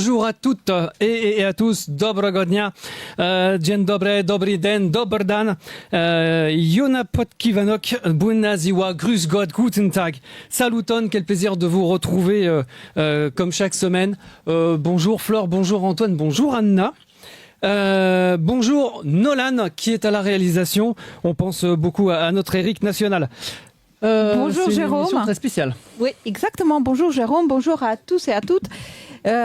Bonjour à toutes et à tous. Dobrego dnia. Dzień dobry, dobry den, dober dan. Jona Potkivanok, bună ziua, grüß Gott, guten Tag. Saluton, quel plaisir de vous retrouver comme chaque semaine. Bonjour Flore, bonjour Antoine, bonjour Anna. Bonjour Nolan qui est à la réalisation. On pense beaucoup à notre Eric National. Bonjour c'est Jérôme. Une émission très spéciale. Oui, exactement. Bonjour Jérôme, bonjour à tous et à toutes.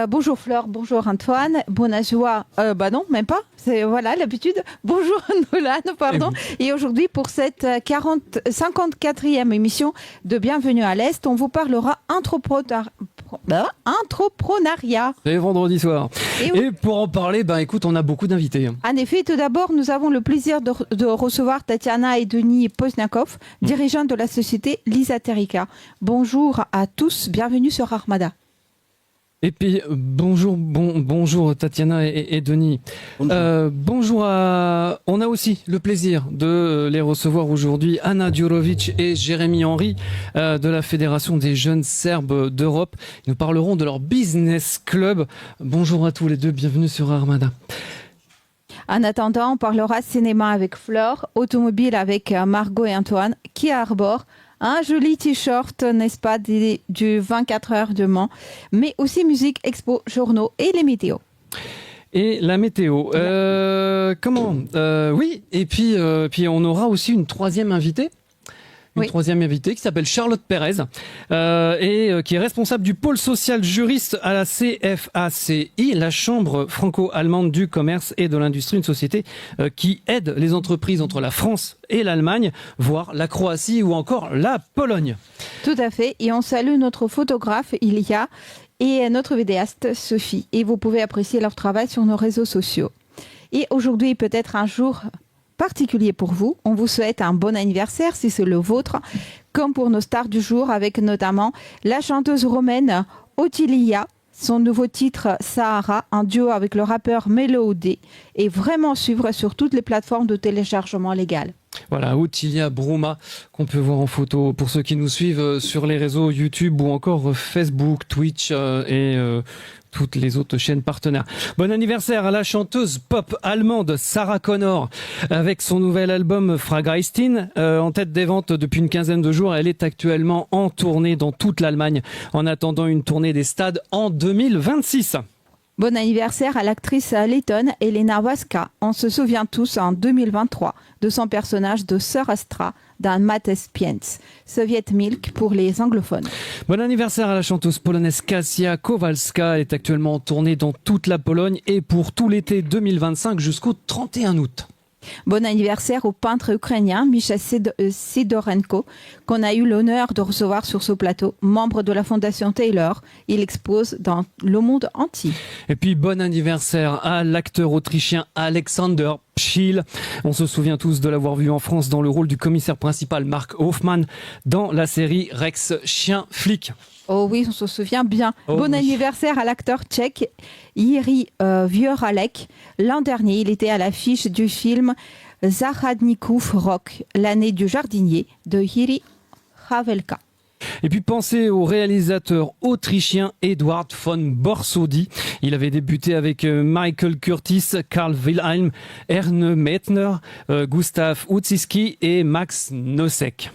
Bonjour Fleur, bonjour Antoine, bonne joie. Non, même pas. C'est voilà l'habitude. Bonjour Nolan, pardon. Et aujourd'hui pour cette 54e émission de Bienvenue à l'Est, on vous parlera entrepreneuriat. C'est vendredi soir. Et oui. Et pour en parler, écoute, on a beaucoup d'invités. En effet, tout d'abord, nous avons le plaisir de recevoir Tatiana et Denis Poznakov, dirigeants de la société Lisa Terica. Bonjour à tous, bienvenue sur Armada. Et puis bonjour Tatiana et Denis. Bonjour on a aussi le plaisir de les recevoir aujourd'hui, Anna Djurovic et Jérémy Henry de la Fédération des jeunes Serbes d'Europe. Nous parlerons de leur business club. Bonjour à tous les deux, bienvenue sur Armada. En attendant, on parlera cinéma avec Flore, automobile avec Margot et Antoine, qui arbore un joli t-shirt, n'est-ce pas, du 24 heures de Mans, mais aussi musique, expo, journaux et les météos. Et la météo. Oui, et puis on aura aussi une troisième invitée. Troisième invitée qui s'appelle Charlotte Pérez qui est responsable du pôle social juriste à la CFACI, la Chambre franco-allemande du commerce et de l'industrie, une société qui aide les entreprises entre la France et l'Allemagne, voire la Croatie ou encore la Pologne. Tout à fait. Et on salue notre photographe Ilia et notre vidéaste Sophie. Et vous pouvez apprécier leur travail sur nos réseaux sociaux. Et aujourd'hui, peut-être un jour particulier pour vous. On vous souhaite un bon anniversaire si c'est le vôtre, comme pour nos stars du jour, avec notamment la chanteuse romaine Ottilia, son nouveau titre Sahara, un duo avec le rappeur Melo D, est vraiment à suivre sur toutes les plateformes de téléchargement légal. Voilà, Ottilia Bruma, qu'on peut voir en photo pour ceux qui nous suivent sur les réseaux YouTube ou encore Facebook, Twitch et toutes les autres chaînes partenaires. Bon anniversaire à la chanteuse pop allemande Sarah Connor avec son nouvel album Frageistin en tête des ventes depuis une quinzaine de jours. Elle est actuellement en tournée dans toute l'Allemagne en attendant une tournée des stades en 2026. Bon anniversaire à l'actrice lettonne Elena Waska. On se souvient tous en 2023 de son personnage de Sœur Astra dans Mates Piens, Soviet Milk pour les anglophones. Bon anniversaire à la chanteuse polonaise Kasia Kowalska. Elle est actuellement en tournée dans toute la Pologne et pour tout l'été 2025 jusqu'au 31 août. Bon anniversaire au peintre ukrainien Misha Sidorenko, qu'on a eu l'honneur de recevoir sur ce plateau, membre de la Fondation Taylor. Il expose dans le monde entier. Et puis bon anniversaire à l'acteur autrichien Alexander Pschill. On se souvient tous de l'avoir vu en France dans le rôle du commissaire principal Mark Hoffman dans la série Rex Chien Flic. Oh oui, on se souvient bien. Bon anniversaire à l'acteur tchèque Jiří Vioralek. L'an dernier, il était à l'affiche du film Zahradníkův rok, l'année du jardinier de Jiří Havelka. Et puis pensez au réalisateur autrichien Eduard von Borsody. Il avait débuté avec Michael Curtis, Karl Wilhelm, Erne Meitner, Gustav Uziski et Max Nosek.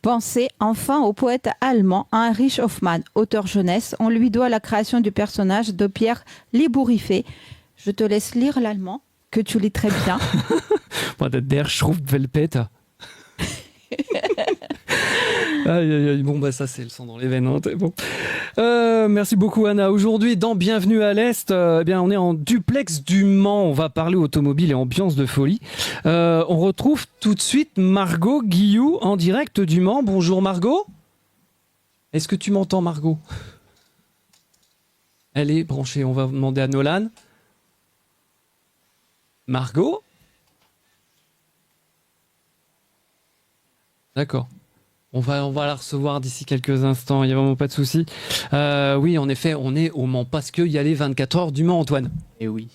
Pensez enfin au poète allemand Heinrich Hoffmann, auteur jeunesse. On lui doit la création du personnage de Pierre Libourifé. Je te laisse lire l'allemand, que tu lis très bien. Der Schrumpfwelpeter. Bon, ça c'est le sang dans les veines. Hein, bon. Merci beaucoup Anna. Aujourd'hui dans Bienvenue à l'Est, on est en duplex du Mans. On va parler automobile et ambiance de folie. On retrouve tout de suite Margot Guillou en direct du Mans. Bonjour Margot. Est-ce que tu m'entends Margot? Elle est branchée. On va demander à Nolan. Margot? D'accord. On va la recevoir d'ici quelques instants, il n'y a vraiment pas de souci. Oui, en effet, on est au Mans parce qu'il y a les 24 heures du Mans, Antoine. Et oui.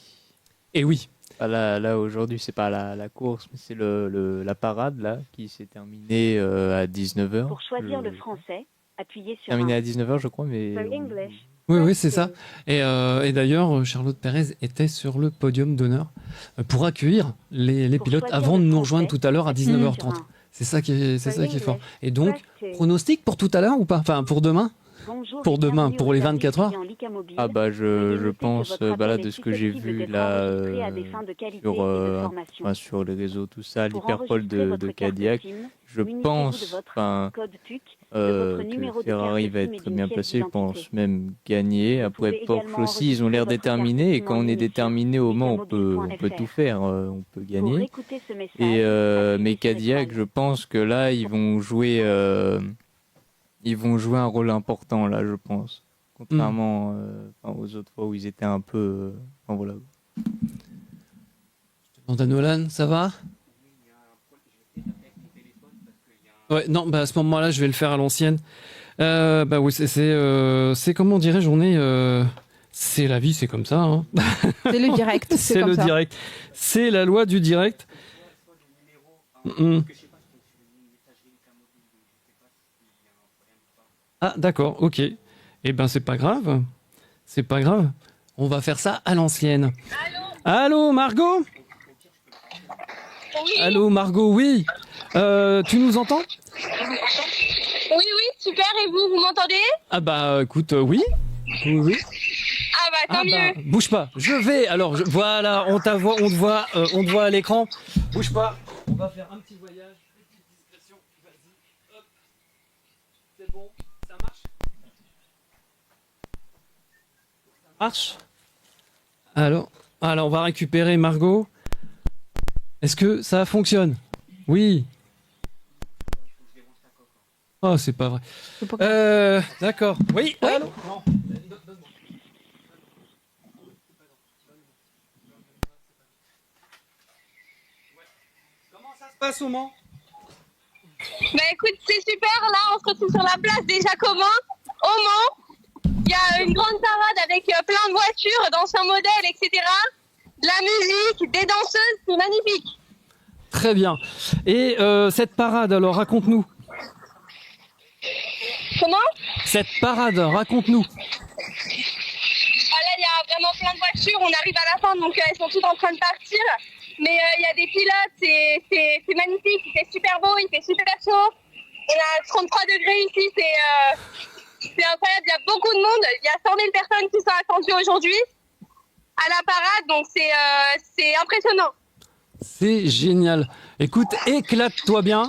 Et oui. Là aujourd'hui, c'est pas la course, mais c'est la parade là, qui s'est terminée à 19h. Pour choisir le français, appuyez sur terminé à 19h, je crois, mais Oui, oui, c'est ça. Et d'ailleurs, Charlotte Pérez était sur le podium d'honneur pour accueillir les pilotes avant de nous rejoindre tout à l'heure à 19h30. C'est ça qui est fort. Et donc, pronostic pour tout à l'heure ou pas? Enfin, pour demain? Pour demain, pour les 24 heures? Ah bah je pense, là, de ce que j'ai vu là sur les réseaux, tout ça, l'hyperpole de Cadillac, je pense que Ferrari va être bien placé, je pense même gagner. Après Porsche aussi, ils ont l'air déterminés, et quand on est déterminé au Mans, on peut tout faire, on peut gagner. Mais Cadillac, je pense que là, ils vont jouer un rôle important, là, je pense. Contrairement aux autres fois où ils étaient un peu... voilà. Demande à Nolan, ça va? Ouais, non, bah à ce moment-là, je vais le faire à l'ancienne. Bah oui, c'est comment dirais-je, c'est la vie, c'est comme ça. Hein. C'est le direct. C'est le direct. C'est la loi du direct. Ah, d'accord, ok. Eh ben, c'est pas grave. C'est pas grave. On va faire ça à l'ancienne. Allô, Margot? Oui. Allô, Margot, oui. Tu nous entends? Oui, super. Et vous m'entendez? Ah bah, écoute, oui. Oui. Ah bah, tant mieux. Bouge pas. Je vais. Alors, voilà, on te voit à l'écran. Bouge pas. On va faire un petit voyage, une petite discrétion. Vas-y. Hop. C'est bon. Ça marche? Ça marche? Alors, on va récupérer Margot. Est-ce que ça fonctionne? Oui. Oh, c'est pas vrai. D'accord. Oui. Allô? Non. Comment ça se passe au Mans? Bah écoute, c'est super. Là, on se retrouve sur la place des Jacobins, au Mans. Il y a une grande parade avec plein de voitures, d'anciens modèles, etc. De la musique, des danseuses, c'est magnifique. Très bien. Et cette parade, alors, raconte-nous. Comment? Cette parade, raconte-nous. Ah là, il y a vraiment plein de voitures. On arrive à la fin, donc elles sont toutes en train de partir. Mais il y a des pilotes, c'est magnifique. Il fait super beau, il fait super chaud. On a 33 degrés ici, c'est incroyable. Il y a beaucoup de monde. Il y a 100 000 personnes qui sont attendues aujourd'hui à la parade, donc c'est impressionnant. C'est génial. Écoute, éclate-toi bien.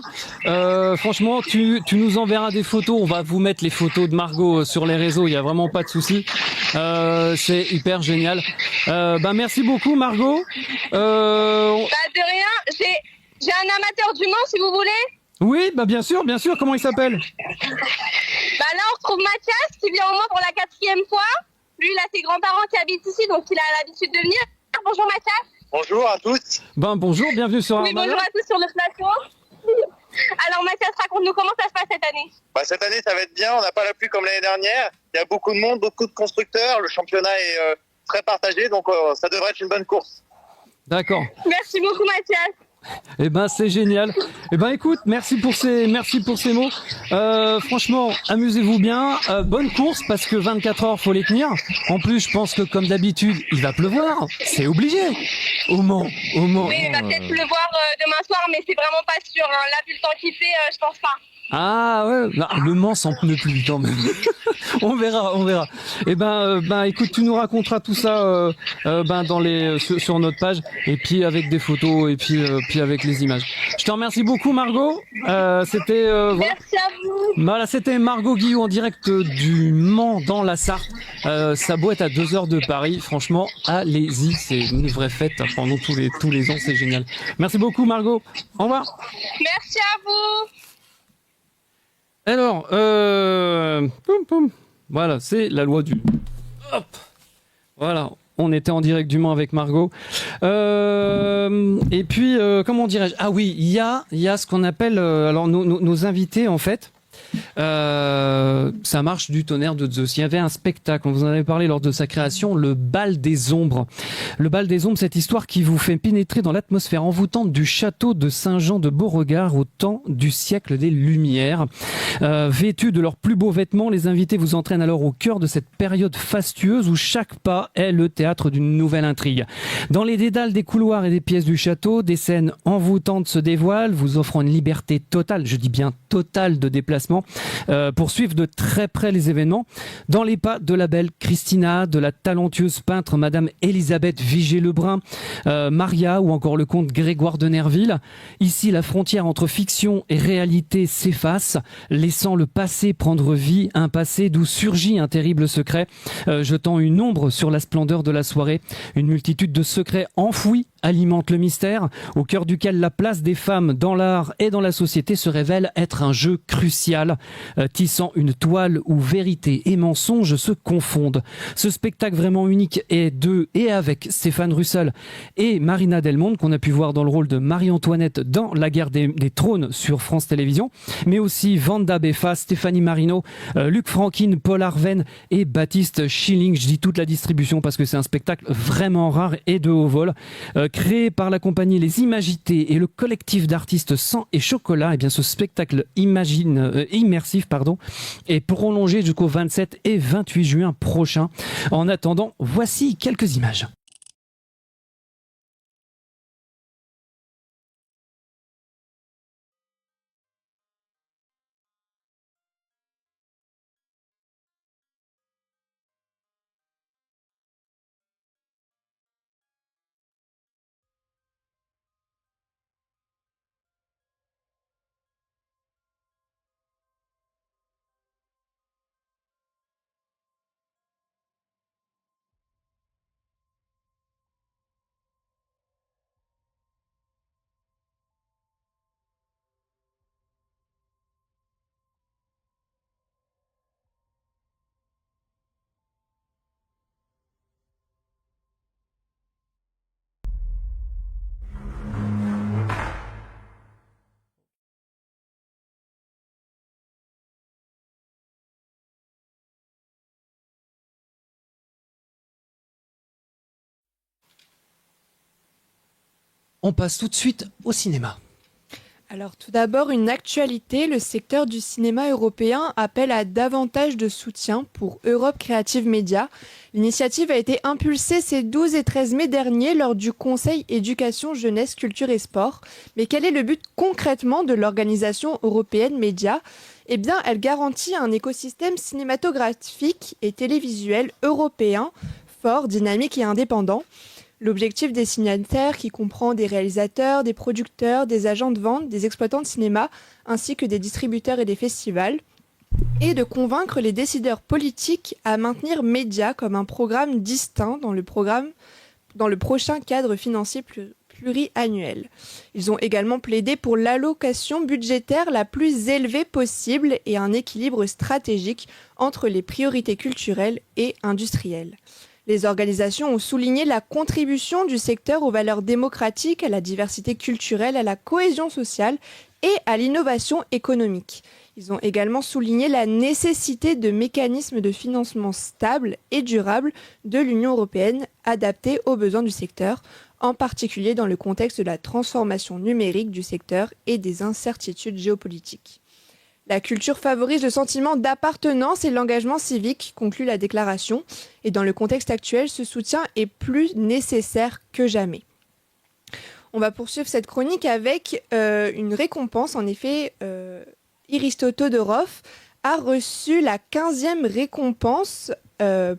Franchement, tu nous enverras des photos. On va vous mettre les photos de Margot sur les réseaux. Il n'y a vraiment pas de souci. C'est hyper génial. Merci beaucoup, Margot. De rien. J'ai un amateur du Mans, si vous voulez. Oui, bien sûr. Comment il s'appelle? Là, on retrouve Mathias qui vient au Mans pour la 4e fois. Lui, il a ses grands-parents qui habitent ici, donc il a l'habitude de venir. Bonjour Mathias. Bonjour à tous. Bonjour, bienvenue sur Oui, bonjour à tous sur le plateau. Alors Mathias, raconte-nous comment ça se passe cette année. Cette année, ça va être bien. On n'a pas la pluie comme l'année dernière. Il y a beaucoup de monde, beaucoup de constructeurs. Le championnat est très partagé, donc ça devrait être une bonne course. D'accord. Merci beaucoup Mathias. C'est génial. Écoute, merci pour ces mots. Franchement, amusez-vous bien. Bonne course parce que 24 heures, faut les tenir. En plus, je pense que comme d'habitude, il va pleuvoir. C'est obligé. Au Mans. Oui, il va peut-être pleuvoir demain soir, mais c'est vraiment pas sûr. Hein. Là, vu le temps qu'il fait, je pense pas. Ah ouais, le Mans s'en pleut plus quand même. on verra. Écoute, tu nous raconteras tout ça sur notre page et puis avec des photos et puis avec les images. Je te remercie beaucoup Margot. C'était Merci à vous. Voilà, c'était Margot Guillou en direct du Mans dans la Sarthe. Sa boîte à 2 heures de Paris. Franchement, allez-y, c'est une vraie fête pendant tous les ans, c'est génial. Merci beaucoup Margot. Au revoir. Merci à vous. Alors, voilà, c'est la loi du... Hop. Voilà, on était en direct du Mans avec Margot. Et puis, comment dirais-je? Ah oui, il y a ce qu'on appelle... alors, nos invités, en fait, Ça marche du tonnerre de Zeus. Il y avait un spectacle, on vous en avait parlé lors de sa création, le Bal des Ombres. Le Bal des Ombres, cette histoire qui vous fait pénétrer dans l'atmosphère envoûtante du château de Saint-Jean de Beauregard au temps du siècle des Lumières. Vêtus de leurs plus beaux vêtements, les invités vous entraînent alors au cœur de cette période fastueuse où chaque pas est le théâtre d'une nouvelle intrigue. Dans les dédales des couloirs et des pièces du château, des scènes envoûtantes se dévoilent, vous offrant une liberté totale, je dis bien totale, de déplacement pour suivre de très près les événements. Dans les pas de la belle Christina, de la talentueuse peintre Madame Elisabeth Vigée-Lebrun, Maria ou encore le comte Grégoire de Nerville. Ici, la frontière entre fiction et réalité s'efface, laissant le passé prendre vie, un passé d'où surgit un terrible secret, jetant une ombre sur la splendeur de la soirée. Une multitude de secrets enfouis alimente le mystère, au cœur duquel la place des femmes dans l'art et dans la société se révèle être un jeu crucial, tissant une toile où vérité et mensonge se confondent. Ce spectacle vraiment unique est de et avec Stéphane Russell et Marina Delmonte, qu'on a pu voir dans le rôle de Marie-Antoinette dans La Guerre des Trônes sur France Télévisions, mais aussi Vanda Beffa, Stéphanie Marino, Luc Franquin, Paul Arven et Baptiste Schilling. Je dis toute la distribution parce que c'est un spectacle vraiment rare et de haut vol. Créé par la compagnie Les Imagités et le collectif d'artistes Sang et Chocolat, et bien ce spectacle immersif est prolongé jusqu'au 27 et 28 juin prochain. En attendant, voici quelques images. On passe tout de suite au cinéma. Alors tout d'abord, une actualité, le secteur du cinéma européen appelle à davantage de soutien pour Europe Creative Media. L'initiative a été impulsée ces 12 et 13 mai dernier lors du Conseil Éducation, Jeunesse, Culture et Sport. Mais quel est le but concrètement de l'organisation européenne Média ? Eh bien, elle garantit un écosystème cinématographique et télévisuel européen fort, dynamique et indépendant. L'objectif des signataires, qui comprend des réalisateurs, des producteurs, des agents de vente, des exploitants de cinéma, ainsi que des distributeurs et des festivals, est de convaincre les décideurs politiques à maintenir Média comme un programme distinct dans le prochain cadre financier pluriannuel. Ils ont également plaidé pour l'allocation budgétaire la plus élevée possible et un équilibre stratégique entre les priorités culturelles et industrielles. Les organisations ont souligné la contribution du secteur aux valeurs démocratiques, à la diversité culturelle, à la cohésion sociale et à l'innovation économique. Ils ont également souligné la nécessité de mécanismes de financement stables et durables de l'Union européenne adaptés aux besoins du secteur, en particulier dans le contexte de la transformation numérique du secteur et des incertitudes géopolitiques. La culture favorise le sentiment d'appartenance et l'engagement civique, conclut la déclaration. Et dans le contexte actuel, ce soutien est plus nécessaire que jamais. On va poursuivre cette chronique avec une récompense. En effet, Iris Todorov a reçu la 15e récompense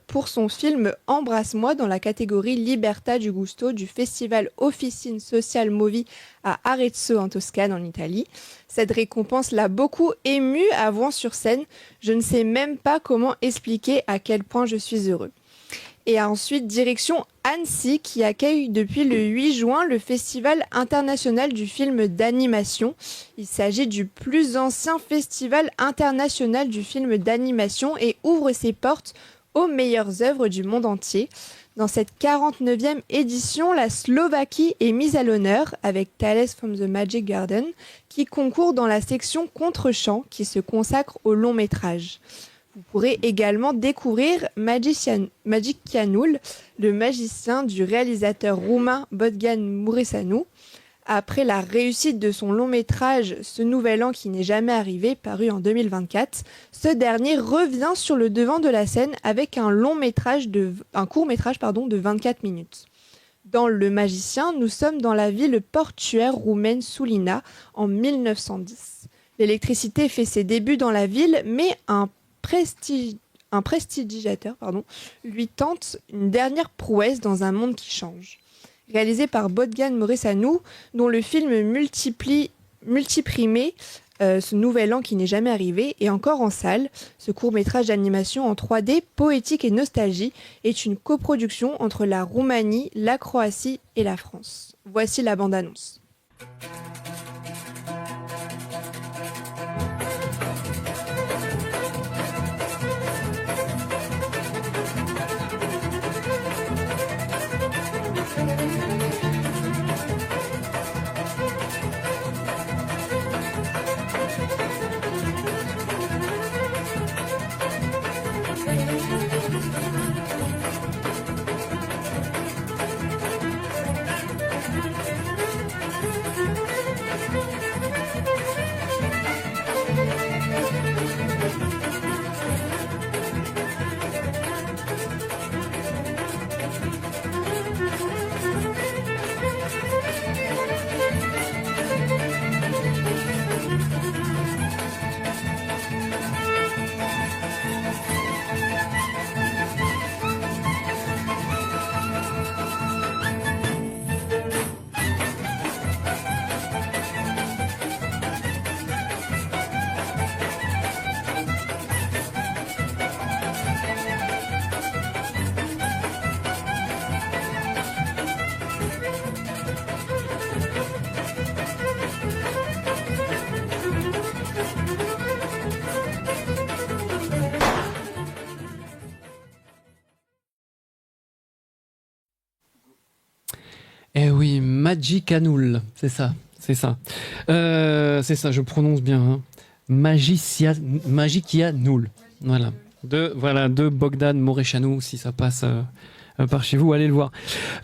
pour son film Embrasse-moi dans la catégorie Libertà di Gusto du festival Officine Social Movie à Arezzo en Toscane en Italie. Cette récompense l'a beaucoup ému à Vouans-sur-Seine. Je ne sais même pas comment expliquer à quel point je suis heureux. Et ensuite, direction Annecy qui accueille depuis le 8 juin le Festival international du film d'animation. Il s'agit du plus ancien festival international du film d'animation et ouvre ses portes aux meilleures œuvres du monde entier. Dans cette 49e édition, la Slovaquie est mise à l'honneur avec Tales from the Magic Garden qui concourt dans la section contre-champ qui se consacre au long métrage. Vous pourrez également découvrir Magicianul, le magicien du réalisateur roumain Bogdan Mureșanu. Après la réussite de son long métrage Ce Nouvel An qui n'est jamais arrivé, paru en 2024, ce dernier revient sur le devant de la scène avec un court métrage de 24 minutes. Dans Le Magicien, nous sommes dans la ville portuaire roumaine Sulina en 1910. L'électricité fait ses débuts dans la ville, mais un prestidigitateur lui tente une dernière prouesse dans un monde qui change. Réalisé par Bogdan Mureșanu, dont le film multiprimé Ce Nouvel An qui n'est jamais arrivé est encore en salle. Ce court-métrage d'animation en 3D, poétique et nostalgie, est une coproduction entre la Roumanie, la Croatie et la France. Voici la bande-annonce. Eh oui, Magicianul, c'est ça. C'est ça, je prononce bien. Hein. Magicianul. Voilà. De Bogdan Mureșanu, si ça passe par chez vous, allez le voir.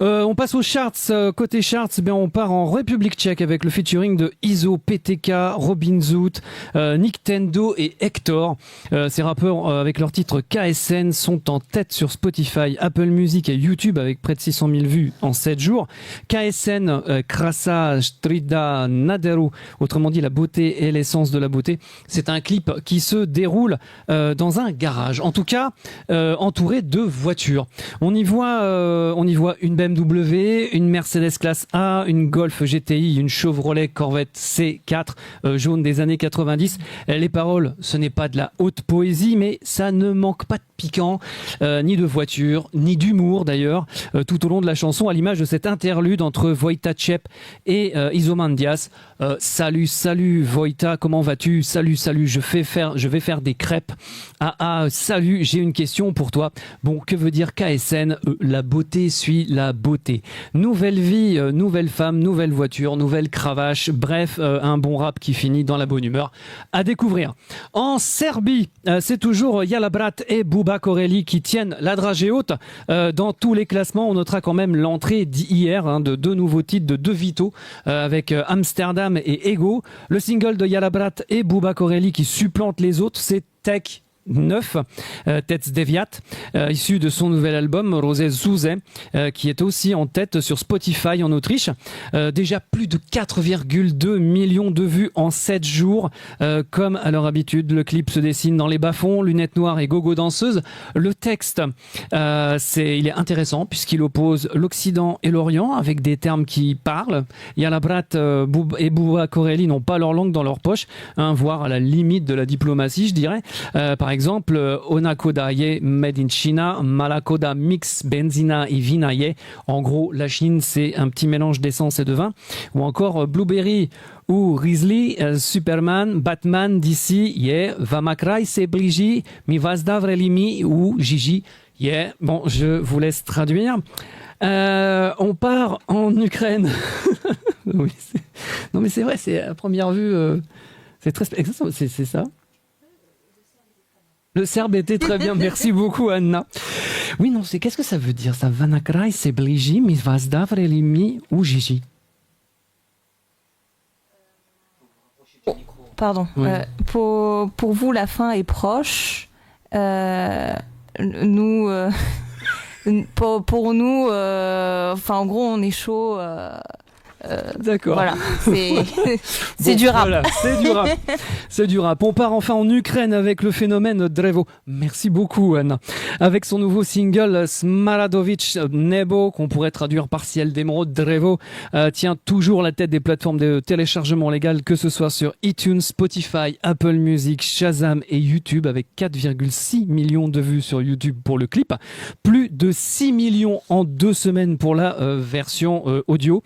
On passe aux charts. Côté charts, on part en République tchèque avec le featuring de Izo, PTK, Robin Zoot, Nintendo et Hector. Ces rappeurs, avec leur titre KSN, sont en tête sur Spotify, Apple Music et YouTube avec près de 600 000 vues en 7 jours. KSN, Krasa, Strida, Naderu, autrement dit la beauté et l'essence de la beauté. C'est un clip qui se déroule dans un garage, en tout cas entouré de voitures. On y voit une BMW, une Mercedes classe A, une Golf GTI, une Chevrolet Corvette C4 jaune des années 90. Les paroles, ce n'est pas de la haute poésie, mais ça ne manque pas de piquant, ni de voiture, ni d'humour d'ailleurs, tout au long de la chanson, à l'image de cet interlude entre Wojciech et Izomandias. Salut Wojta, comment vas-tu? Salut, je vais faire des crêpes. Salut, j'ai une question pour toi. Bon, que veut dire KSN? La beauté suit la beauté. Nouvelle vie, nouvelle femme, nouvelle voiture, nouvelle cravache. Bref, un bon rap qui finit dans la bonne humeur. À découvrir. En Serbie, c'est toujours Yala Brat et Buba Corelli qui tiennent la dragée haute. Dans tous les classements, on notera quand même l'entrée d'hier de deux nouveaux titres de deux Vito avec Amsterdam et Ego. Le single de Yala Brat et Buba Corelli qui supplante les autres, c'est Tech 9, Tets Deviat, issu de son nouvel album Rosé Zouze, qui est aussi en tête sur Spotify en Autriche. Déjà plus de 4,2 millions de vues en 7 jours. Comme à leur habitude, le clip se dessine dans les bas-fonds, lunettes noires et gogo danseuse. Le texte, il est intéressant puisqu'il oppose l'Occident et l'Orient avec des termes qui parlent. Yala Brat et Buba Corelli n'ont pas leur langue dans leur poche, voire à la limite de la diplomatie, je dirais. Par exemple, Onakoda ye made in China, Malakoda mix benzina et vina ye. En gros, la Chine, c'est un petit mélange d'essence et de vin. Ou encore Blueberry ou Risley, Superman, Batman, DC, ye, Vamakrai, Sebliji, Mi Vazdavrelimi ou Gigi. Yeah, bon, je vous laisse traduire. On part en Ukraine. Oui, non, mais c'est vrai, c'est à première vue, c'est très exactement, c'est ça. Le serbe était très bien, merci beaucoup Anna. Oui, non, c'est qu'est-ce que ça veut dire ça? Vanakraj se blíží, my vás dávreli mi užiji. Pardon. Oui. Pour vous, la fin est proche. Nous, pour nous, en gros, on est chaud. D'accord. Voilà, c'est Bon, du rap. Voilà, c'est du rap. C'est du rap. On part enfin en Ukraine avec le phénomène Drevo. Merci beaucoup, Anna. Avec son nouveau single Smaradovic Nebo, qu'on pourrait traduire par Ciel d'émeraude, Drevo tient toujours la tête des plateformes de téléchargement légal, que ce soit sur iTunes, Spotify, Apple Music, Shazam et YouTube, avec 4,6 millions de vues sur YouTube pour le clip. Plus de 6 millions en 2 semaines pour la version audio.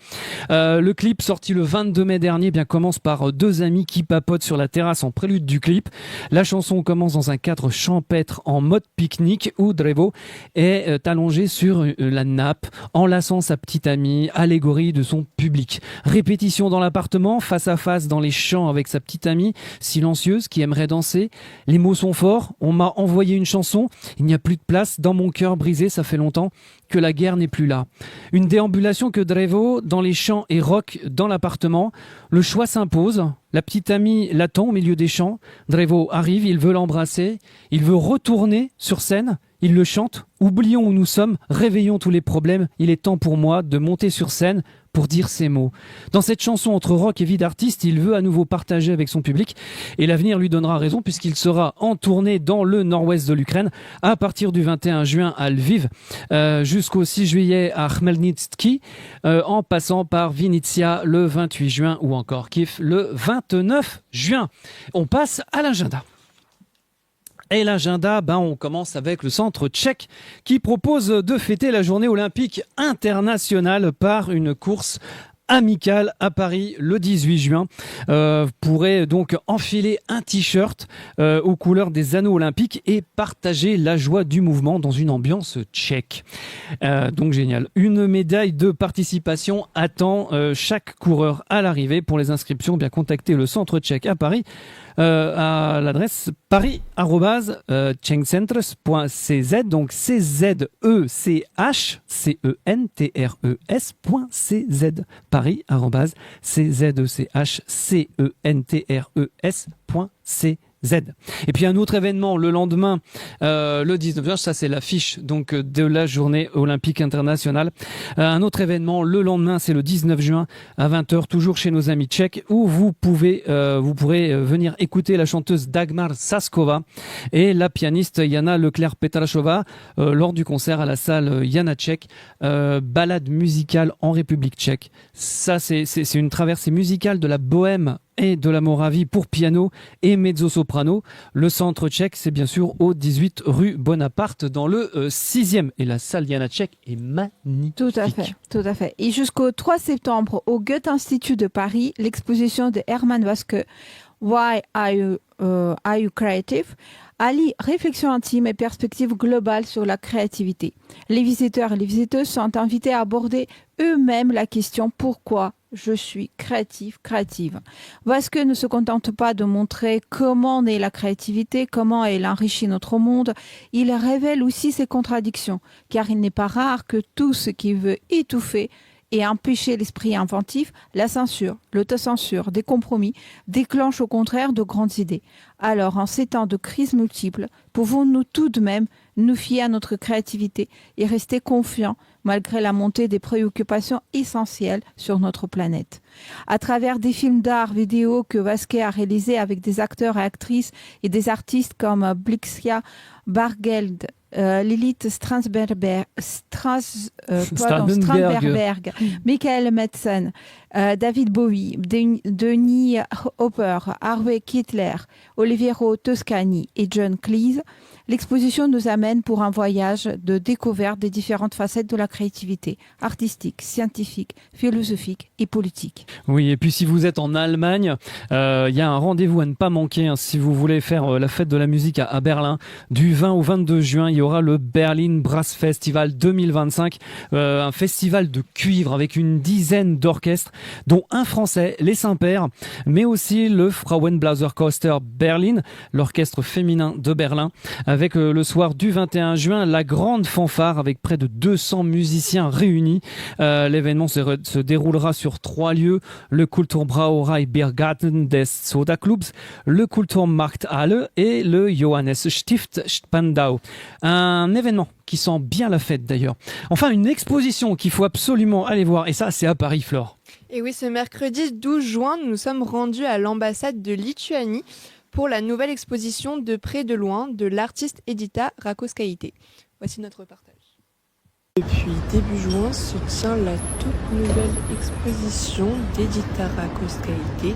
Le clip sorti le 22 mai dernier commence par 2 amis qui papotent sur la terrasse en prélude du clip. La chanson commence dans un cadre champêtre en mode pique-nique où Drevo est allongé sur la nappe, enlaçant sa petite amie, allégorie de son public. Répétition dans l'appartement, face à face dans les champs avec sa petite amie, silencieuse, qui aimerait danser. Les mots sont forts, on m'a envoyé une chanson, il n'y a plus de place dans mon cœur brisé, ça fait longtemps que la guerre n'est plus là. Une déambulation que Drevo dans les champs et rock dans l'appartement. Le choix s'impose. La petite amie l'attend au milieu des champs. Drevo arrive, il veut l'embrasser. Il veut retourner sur scène. Il le chante. Oublions où nous sommes, réveillons tous les problèmes. Il est temps pour moi de monter sur scène pour dire ces mots. Dans cette chanson entre rock et vie d'artiste, il veut à nouveau partager avec son public et l'avenir lui donnera raison puisqu'il sera en tournée dans le nord-ouest de l'Ukraine à partir du 21 juin à Lviv jusqu'au 6 juillet à Khmelnytsky en passant par Vinnytsia le 28 juin ou encore Kiev le 29 juin. On passe à l'agenda. Et l'agenda, on commence avec le centre tchèque qui propose de fêter la journée olympique internationale par une course amicale à Paris le 18 juin. Vous pourrez donc enfiler un t-shirt aux couleurs des anneaux olympiques et partager la joie du mouvement dans une ambiance tchèque. Donc génial. Une médaille de participation attend chaque coureur à l'arrivée. Pour les inscriptions, contactez le centre tchèque à Paris à l'adresse paris@tchekcentres.cz, donc CZECHCENTRES.cz, paris@CZECHCENTRES.cz. Et puis un autre événement le lendemain, le 19 juin, ça c'est l'affiche donc de la journée olympique internationale. Un autre événement le lendemain, c'est le 19 juin à 20h, toujours chez nos amis tchèques, où vous pourrez venir écouter la chanteuse Dagmar Saskova et la pianiste Jana Leclerc-Petrashova lors du concert à la salle Janáček, balade musicale en République tchèque. Ça c'est une traversée musicale de la Bohème et de la Moravie pour piano et mezzo-soprano. Le centre tchèque, c'est bien sûr au 18 rue Bonaparte dans le 6e. Et la salle Janáček est magnifique. Tout à fait. Et jusqu'au 3 septembre, au Goethe-Institut de Paris, l'exposition de Hermann Waske, Why Are You Creative? allie réflexion intime et perspective globale sur la créativité. Les visiteurs et les visiteuses sont invités à aborder eux-mêmes la question « Pourquoi je suis créative ?» Waske ne se contente pas de montrer comment naît la créativité, comment elle enrichit notre monde. Il révèle aussi ses contradictions, car il n'est pas rare que tout ce qui veut étouffer et empêcher l'esprit inventif, la censure, l'autocensure, des compromis, déclenche au contraire de grandes idées. Alors, en ces temps de crise multiples, pouvons-nous tout de même nous fier à notre créativité et rester confiants malgré la montée des préoccupations essentielles sur notre planète. À travers des films d'art vidéo que Waske a réalisés avec des acteurs et actrices et des artistes comme Blixia Bargeld, Lilith Strandberg, Michael Madsen, David Bowie, Denis Hopper, Harvey Keitler, Oliviero Toscani et John Cleese, l'exposition nous amène pour un voyage de découverte des différentes facettes de la créativité artistique, scientifique, philosophique et politique. Oui, et puis si vous êtes en Allemagne, il y a un rendez-vous à ne pas manquer. Si vous voulez faire la fête de la musique à Berlin, du 20 au 22 juin, il y aura le Berlin Brass Festival 2025, un festival de cuivre avec une dizaine d'orchestres, dont un français, les Saint-Pères, mais aussi le Frauenblaserchor Berlin, l'orchestre féminin de Berlin, avec le soir du 21 juin, la grande fanfare avec près de 200 musiciens réunis. L'événement se déroulera sur 3 lieux, le Kulturbrauerei Biergarten des Soda Clubs, le Kulturmarkthalle et le Johannes Stift Spandau. Un événement qui sent bien la fête d'ailleurs. Enfin, une exposition qu'il faut absolument aller voir, et ça c'est à Paris, Flore. Et oui, ce mercredi 12 juin, nous nous sommes rendus à l'ambassade de Lituanie pour la nouvelle exposition De près de loin de l'artiste Edita Rakauskaitė. Voici notre partage. Depuis début juin se tient la toute nouvelle exposition d'Edita Rakauskaitė,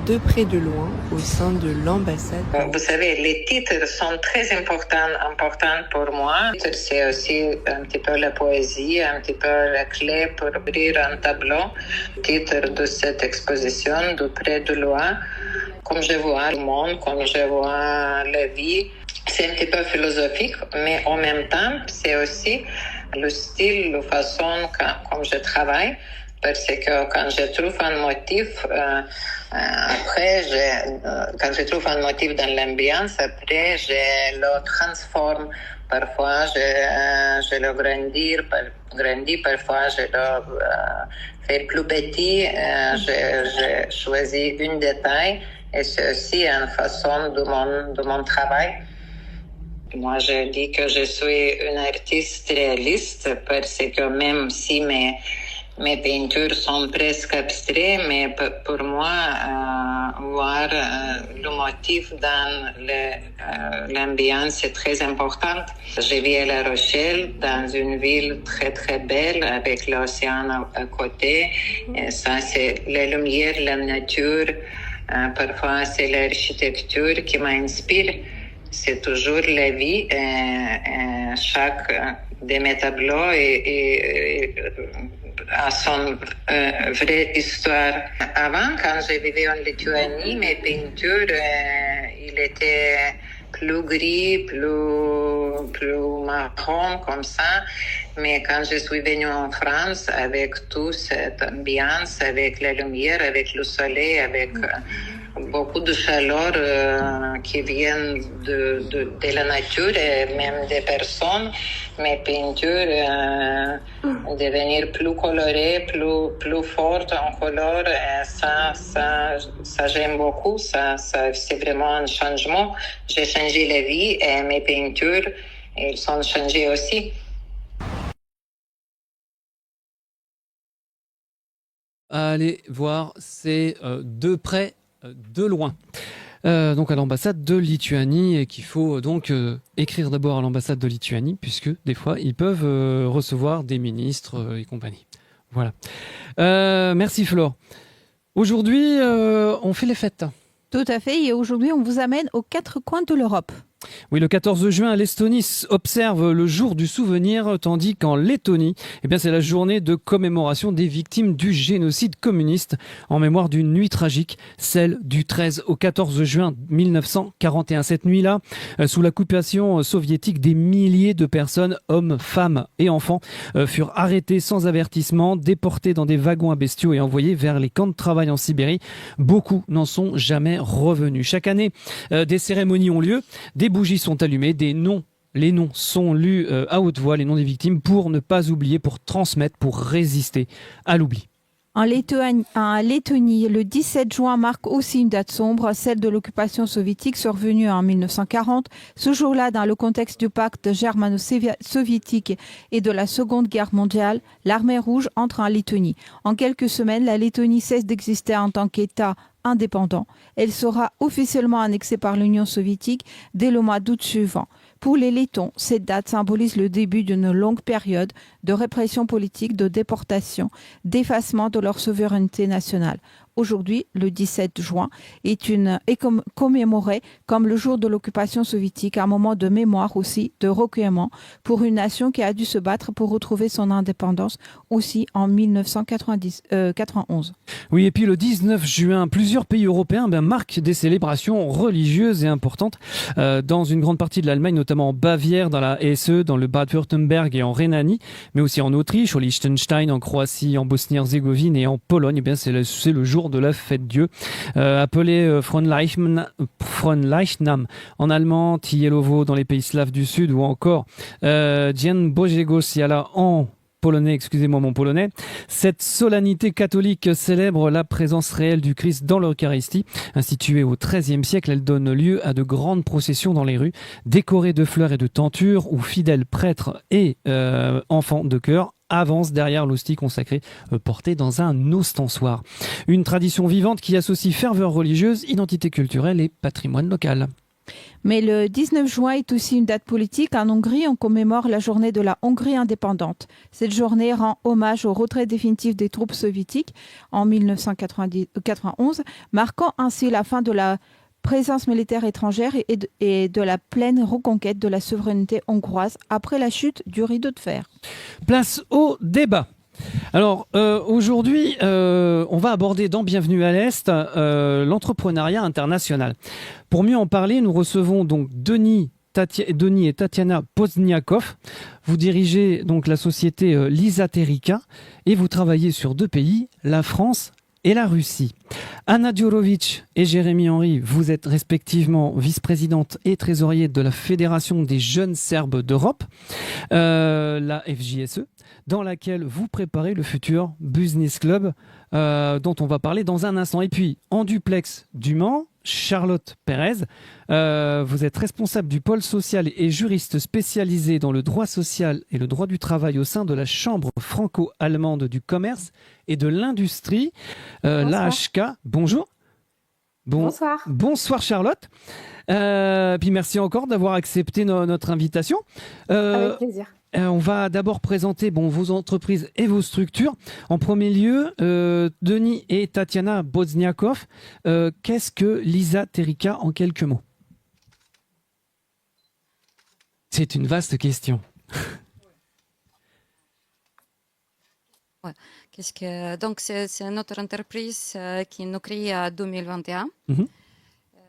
De près de loin, au sein de l'ambassade. Vous savez, les titres sont très importants pour moi. C'est aussi un petit peu la poésie, un petit peu la clé pour ouvrir un tableau. Le titre de cette exposition, De près de loin, comme je vois le monde, comme je vois la vie, c'est un petit peu philosophique, mais en même temps, c'est aussi le style, la façon comme je travaille, parce que quand je trouve un motif, après, quand je trouve un motif dans l'ambiance, après, je le transforme. Parfois, je le grandis, parfois, je le fais plus petit. Je choisis un détail et c'est aussi une façon de mon travail. Moi, je dis que je suis une artiste réaliste parce que même si mes peintures sont presque abstraites, mais pour moi, voir le motif dans l'ambiance est très important. Je vis à La Rochelle, dans une ville très très belle, avec l'océan à côté. Et ça, c'est la lumière, la nature. Parfois, c'est l'architecture qui m'inspire. C'est toujours la vie. Chaque de mes tableaux a son vraie histoire. Avant, quand je vivais en Lituanie, mes peintures, il était plus gris, plus marron comme ça. Mais quand je suis venue en France, avec toute cette ambiance, avec la lumière, avec le soleil, avec beaucoup de chaleur qui vient de la nature et même des personnes, mes peintures devenir plus colorées, plus fortes en couleur. Et ça j'aime beaucoup. Ça, c'est vraiment un changement. J'ai changé la vie et mes peintures, elles sont changées aussi. Allez voir, c'est de près, de loin. Donc à l'ambassade de Lituanie, et qu'il faut donc écrire d'abord à l'ambassade de Lituanie, puisque des fois ils peuvent recevoir des ministres et compagnie. Voilà. Merci Flore. Aujourd'hui, on fait les fêtes. Tout à fait, et aujourd'hui on vous amène aux 4 coins de l'Europe. Oui, le 14 juin, l'Estonie observe le jour du souvenir, tandis qu'en Lettonie, c'est la journée de commémoration des victimes du génocide communiste en mémoire d'une nuit tragique, celle du 13 au 14 juin 1941. Cette nuit-là, sous l'occupation soviétique, des milliers de personnes, hommes, femmes et enfants, furent arrêtés sans avertissement, déportés dans des wagons à bestiaux et envoyés vers les camps de travail en Sibérie. Beaucoup n'en sont jamais revenus. Chaque année, des cérémonies ont lieu, des bougies sont allumées, les noms sont lus à haute voix, les noms des victimes, pour ne pas oublier, pour transmettre, pour résister à l'oubli. En Lettonie, le 17 juin marque aussi une date sombre, celle de l'occupation soviétique survenue en 1940. Ce jour-là, dans le contexte du pacte germano-soviétique et de la Seconde Guerre mondiale, l'armée rouge entre en Lettonie. En quelques semaines, la Lettonie cesse d'exister en tant qu'État indépendant. Elle sera officiellement annexée par l'Union soviétique dès le mois d'août suivant. Pour les Lettons, cette date symbolise le début d'une longue période de répression politique, de déportation, d'effacement de leur souveraineté nationale. Aujourd'hui, le 17 juin, est commémoré comme le jour de l'occupation soviétique, un moment de mémoire aussi, de recueillement pour une nation qui a dû se battre pour retrouver son indépendance aussi en 1991. Oui, et puis le 19 juin, plusieurs pays européens marquent des célébrations religieuses et importantes dans une grande partie de l'Allemagne, notamment en Bavière, dans la Hesse, dans le Bade-Württemberg et en Rhénanie, mais aussi en Autriche, au Liechtenstein, en Croatie, en Bosnie-Herzégovine et en Pologne. Eh bien, c'est le jour de la fête Dieu, appelé Fronleichnam en allemand, Tielowo dans les pays slaves du Sud, ou encore Dzień Bożego Ciała en polonais, excusez-moi mon polonais. Cette solennité catholique célèbre la présence réelle du Christ dans l'Eucharistie. Instituée au XIIIe siècle, elle donne lieu à de grandes processions dans les rues, décorées de fleurs et de tentures, où fidèles prêtres et enfants de chœur avance derrière l'hostie consacrée portée dans un ostensoir. Une tradition vivante qui associe ferveur religieuse, identité culturelle et patrimoine local. Mais le 19 juin est aussi une date politique. En Hongrie, on commémore la journée de la Hongrie indépendante. Cette journée rend hommage au retrait définitif des troupes soviétiques en 1991, marquant ainsi la fin de la présence militaire étrangère et de la pleine reconquête de la souveraineté hongroise après la chute du rideau de fer. Place au débat. Alors aujourd'hui, on va aborder dans Bienvenue à l'Est l'entrepreneuriat international. Pour mieux en parler, nous recevons donc Denis et Tatiana Pozniakov. Vous dirigez donc la société Lisaterica et vous travaillez sur 2 pays, la France et la Russie. Anna Djurovic et Jérémy Henry, vous êtes respectivement vice-présidente et trésorier de la Fédération des jeunes Serbes d'Europe, la FJSE, dans laquelle vous préparez le futur Business Club dont on va parler dans un instant. Et puis, en duplex du Mans, Charlotte Pérez, vous êtes responsable du pôle social et juriste spécialisé dans le droit social et le droit du travail au sein de la Chambre franco-allemande du commerce et de l'industrie, l'AHK. Bonjour. Bonsoir. Bonsoir Charlotte. Puis merci encore d'avoir accepté notre invitation. Avec plaisir. On va d'abord présenter vos entreprises et vos structures. En premier lieu, Denis et Tatiana Pozniakov, qu'est-ce que Lisaterica en quelques mots? C'est une vaste question. Ouais. Donc, c'est notre entreprise qui nous crée en 2021.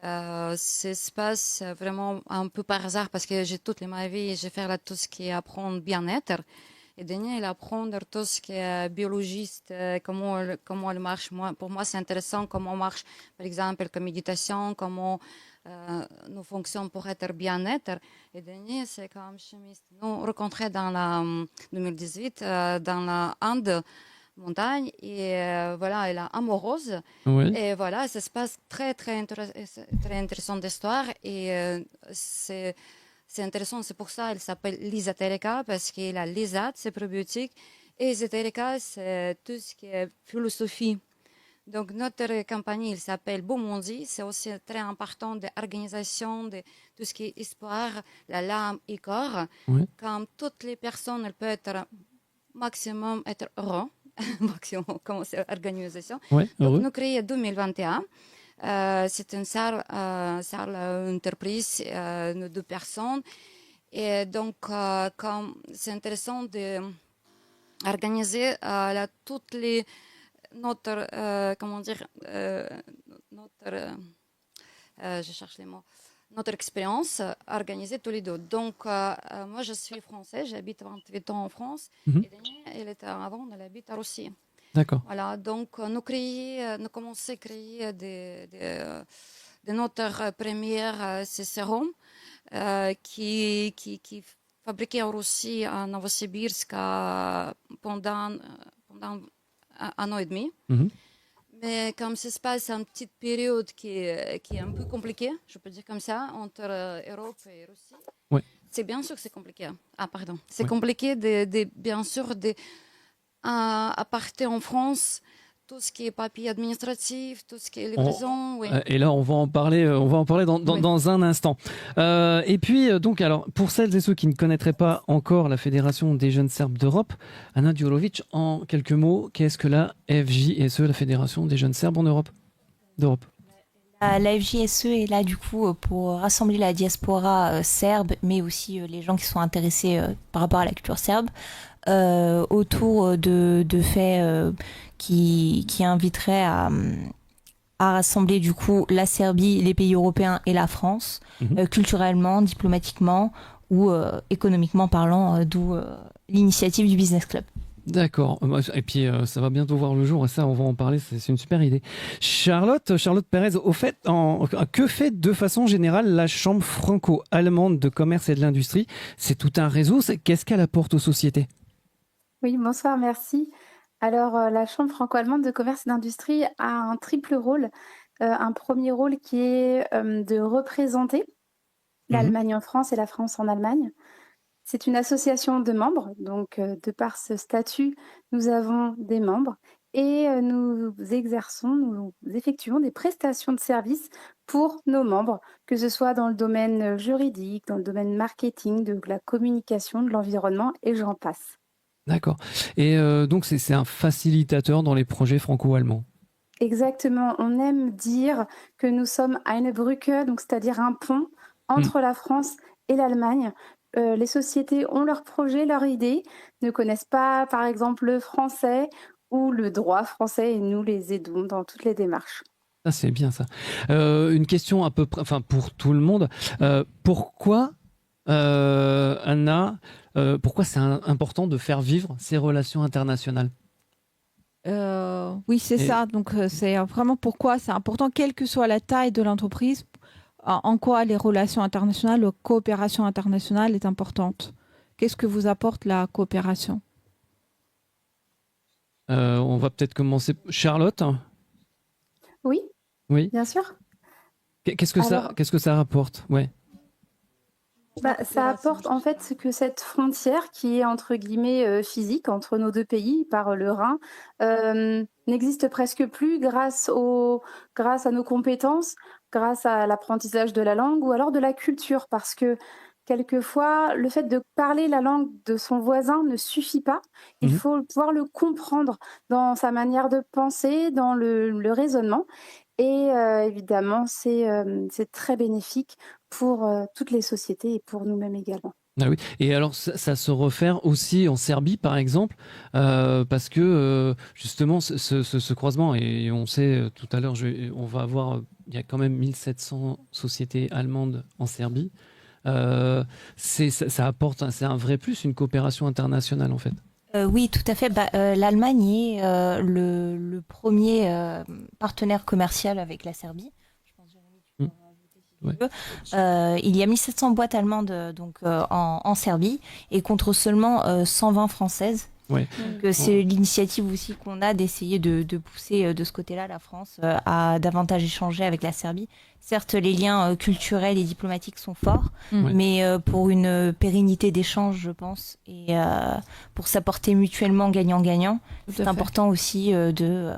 Ça se passe vraiment un peu par hasard parce que j'ai toute ma vie, j'ai fait tout ce qui est apprendre bien-être. Et Denis, il apprend tout ce qui est biologiste, comment elle marche. Pour moi, c'est intéressant comment marche, par exemple, la méditation, comment nous fonctionnons pour être bien-être. Et Denis, c'est comme chimiste. Nous rencontrés dans la 2018 dans la Inde montagne et voilà, elle est amoureuse. Oui. Et voilà, ça se passe très intéressante histoire et c'est intéressant, c'est pour ça elle s'appelle Lisaterica parce qu'elle a Lisat, c'est probiotique, et Lisaterica, c'est tout ce qui est philosophie. Donc notre compagnie, elle s'appelle Beaumondi, c'est aussi très important d'organisation de tout ce qui est espoir, la l'âme et corps. Oui. Comme toutes les personnes, elles peuvent être maximum être heureux. Maximum, comment c'est l'organisation. Ouais, donc, nous créons 2021. C'est une salle entreprise de 2 personnes. Et donc, comme c'est intéressant d'organiser toutes les je cherche les mots. Notre expérience organisée tous les 2. Donc, moi, je suis française, j'habite 28 ans en France. Et Denis, avant, elle habite en Russie. D'accord. Voilà, donc nous commençons à créer notre première sérum qui fabriqué en Russie, à Novosibirsk, pendant 1 an et demi. Mais comme ça se passe une petite période qui est un peu compliquée, je peux dire comme ça, entre Europe et Russie, ouais. C'est bien sûr que c'est compliqué. C'est compliqué, bien sûr, à partir en France, tout ce qui est papier administratif, tout ce qui est livraison. Oui. Et là, on va en parler dans un instant. Et puis, donc, alors, pour celles et ceux qui ne connaîtraient pas encore la Fédération des jeunes Serbes d'Europe, Anna Djurovic, en quelques mots, qu'est-ce que la FJSE, la Fédération des jeunes Serbes en Europe, d'Europe? La FJSE est là du coup pour rassembler la diaspora serbe, mais aussi les gens qui sont intéressés par rapport à la culture serbe, autour de faits qui inviteraient à rassembler du coup la Serbie, les pays européens et la France, culturellement, diplomatiquement ou économiquement parlant, d'où l'initiative du Business Club. D'accord. Et puis, ça va bientôt voir le jour, et ça, on va en parler, c'est une super idée. Charlotte Pérez, au fait, que fait de façon générale la Chambre franco-allemande de commerce et de l'industrie? C'est tout un réseau, qu'est-ce qu'elle apporte aux sociétés? Oui, bonsoir, merci. Alors, la Chambre franco-allemande de commerce et d'industrie a un triple rôle. Un premier rôle qui est de représenter l'Allemagne en France et la France en Allemagne. C'est une association de membres, donc de par ce statut, nous avons des membres et nous effectuons des prestations de services pour nos membres, que ce soit dans le domaine juridique, dans le domaine marketing, de la communication, de l'environnement et j'en passe. D'accord. Et donc, c'est un facilitateur dans les projets franco-allemands. Exactement. On aime dire que nous sommes eine Brücke, donc c'est-à-dire un pont entre la France et l'Allemagne. Les sociétés ont leurs projets, leurs idées, ne connaissent pas, par exemple, le français ou le droit français et nous les aidons dans toutes les démarches. Ça, c'est bien ça. Une question à peu près, enfin pour tout le monde. Pourquoi, Anna, pourquoi c'est important de faire vivre ces relations internationales? Oui, c'est ça. Donc, c'est vraiment pourquoi c'est important, quelle que soit la taille de l'entreprise. En quoi les relations internationales, la coopération internationale est importante? Qu'est-ce que vous apporte la coopération? On va peut-être commencer. Charlotte? Oui, bien sûr. Qu'est-ce que ça rapporte? Ouais. Ça apporte en fait que cette frontière qui est entre guillemets physique entre nos deux pays par le Rhin n'existe presque plus grâce à nos compétences, grâce à l'apprentissage de la langue ou alors de la culture, parce que quelquefois le fait de parler la langue de son voisin ne suffit pas. Il faut pouvoir le comprendre dans sa manière de penser, dans le raisonnement. Et évidemment, c'est très bénéfique pour toutes les sociétés et pour nous-mêmes également. Ah oui. Et alors, ça se refaire aussi en Serbie, par exemple, parce que justement, ce croisement, et on sait tout à l'heure, on va avoir, il y a quand même 1700 sociétés allemandes en Serbie. Ça apporte, c'est un vrai plus, une coopération internationale, en fait. Oui, tout à fait. L'Allemagne est le premier partenaire commercial avec la Serbie. Je pense, Jérémy, tu peux en rajouter si tu veux. Il y a 1700 boîtes allemandes en Serbie et contre seulement 120 françaises. Ouais. Donc, c'est l'initiative aussi qu'on a d'essayer de pousser de ce côté-là la France à davantage échanger avec la Serbie. Certes, les liens culturels et diplomatiques sont forts, mais pour une pérennité d'échange, je pense, et pour s'apporter mutuellement gagnant-gagnant, c'est important aussi de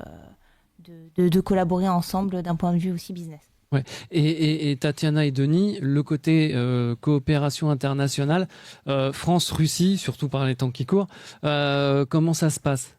collaborer ensemble d'un point de vue aussi business. Ouais. Et Tatiana et Denis, le côté coopération internationale, France-Russie, surtout par les temps qui courent, comment ça se passe?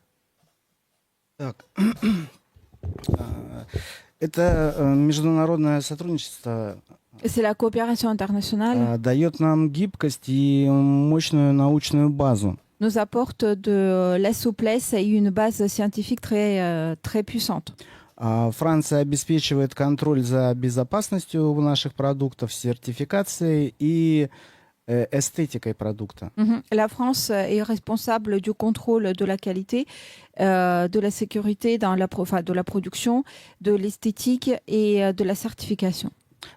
Это международное сотрудничество. C'est la coopération internationale. Дает нам гибкость и мощную научную базу. Nous apporte de la souplesse et une base scientifique très puissante. Франция обеспечивает контроль за безопасностью наших продуктов, сертификацией и эстетикой продукта. La France est responsable du contrôle de la qualité, de la sécurité de la production, de l'esthétique et de la certification.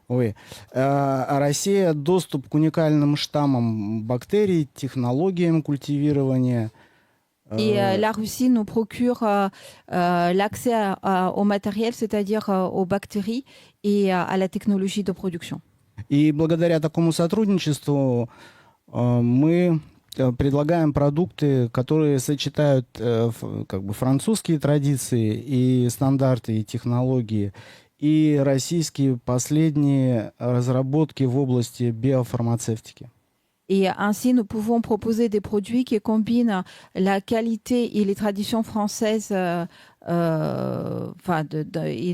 Oui. А Россия доступ к уникальным штаммам бактерий, технологиям культивирования. Et la Russie nous procure l'accès au matériel, c'est-à-dire aux bactéries et à la technologie de production. И благодаря такому сотрудничеству мы предлагаем продукты, которые сочетают как бы французские традиции и стандарты, и технологии, и российские последние разработки в области биофармацевтики. Et ainsi, nous pouvons proposer des produits qui combinent la qualité et les traditions françaises, et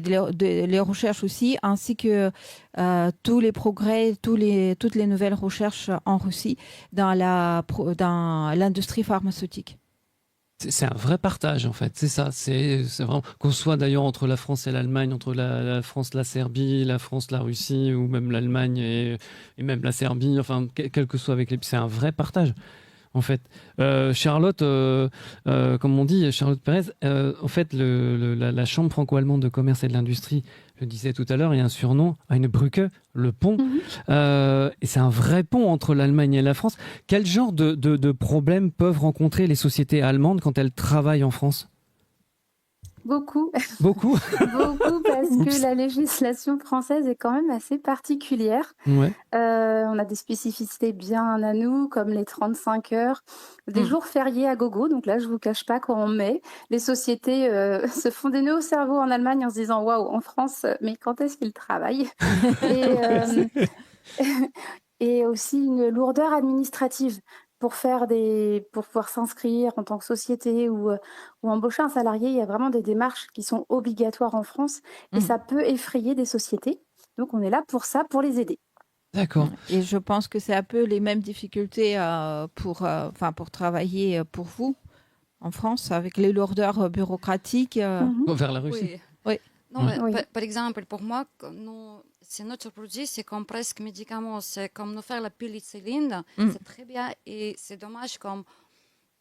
les recherches aussi, ainsi que tous les progrès, toutes les nouvelles recherches en Russie dans l'industrie pharmaceutique. C'est un vrai partage, en fait. C'est ça. C'est vraiment, qu'on soit d'ailleurs entre la France et l'Allemagne, entre la France, la Serbie, la France, la Russie, ou même l'Allemagne et même la Serbie, enfin, quel que soit avec les... C'est un vrai partage, en fait. Charlotte, comme on dit, Charlotte Pérez, en fait, la Chambre franco-allemande de commerce et de l'industrie, je le disais tout à l'heure, il y a un surnom, une Brücke, le pont. Et c'est un vrai pont entre l'Allemagne et la France. Quel genre de problèmes peuvent rencontrer les sociétés allemandes quand elles travaillent en France ? Beaucoup. Beaucoup Beaucoup, parce que la législation française est quand même assez particulière. Ouais. On a des spécificités bien à nous, comme les 35 heures, des jours fériés à gogo. Donc là, je vous cache pas qu'en mai, les sociétés se font des nœuds au cerveau en Allemagne en se disant « Waouh, en France, mais quand est-ce qu'ils travaillent ?» Et aussi une lourdeur administrative. Pour pouvoir s'inscrire en tant que société ou embaucher un salarié, il y a vraiment des démarches qui sont obligatoires en France et ça peut effrayer des sociétés. Donc, on est là pour ça, pour les aider. D'accord. Et je pense que c'est un peu les mêmes difficultés pour travailler pour vous en France, avec les lourdeurs bureaucratiques. Vers la Russie. Oui. Non, mais par exemple, pour moi, c'est notre produit, c'est comme presque médicament, c'est comme nous faire la pénicilline, c'est très bien et c'est dommage comme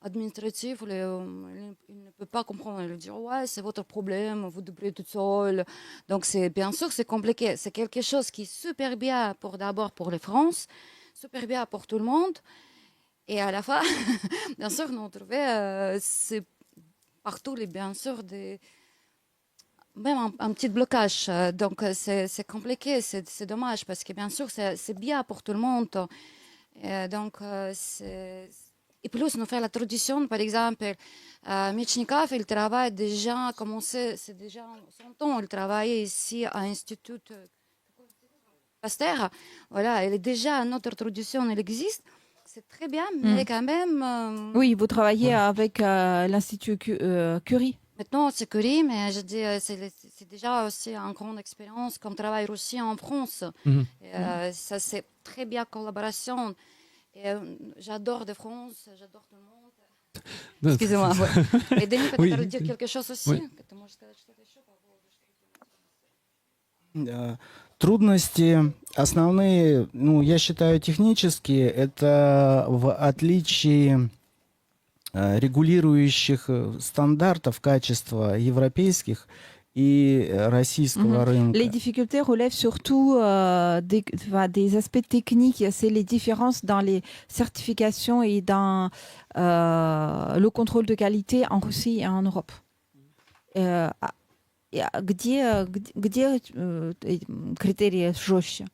administratif, il ne peut pas comprendre, il dit ouais, c'est votre problème, vous débrouillez tout seul. Donc bien sûr c'est compliqué, c'est quelque chose qui est super bien d'abord pour les France, super bien pour tout le monde et à la fin, bien sûr, nous trouvons c'est partout bien sûr même un petit blocage. Donc, c'est compliqué, c'est dommage, parce que bien sûr, c'est bien pour tout le monde. Et plus, nous faisons la tradition, par exemple, Mechnikov, il travaille déjà, c'est déjà 100 ans, il travaille ici à l'Institut Pasteur. Voilà, il est déjà, notre tradition, elle existe. C'est très bien, mais quand même... Oui, vous travaillez avec l'Institut Curie. Maintenant, c'est Curie, mais je dis, c'est déjà aussi une grande expérience comme travail aussi en France. Ça, c'est très bien collaboration. Et, j'adore de France, j'adore tout le monde. Excusez-moi. Et Denis, peut-être dire quelque chose aussi. Трудности основные, я считаю, технические. Это в отличие регулирующих стандартов качества европейских и российского рынка. Les difficultés relèvent surtout des aspects techniques. C'est les différences dans les certifications et dans le contrôle de qualité en Russie et en Europe. Где критерии жестче?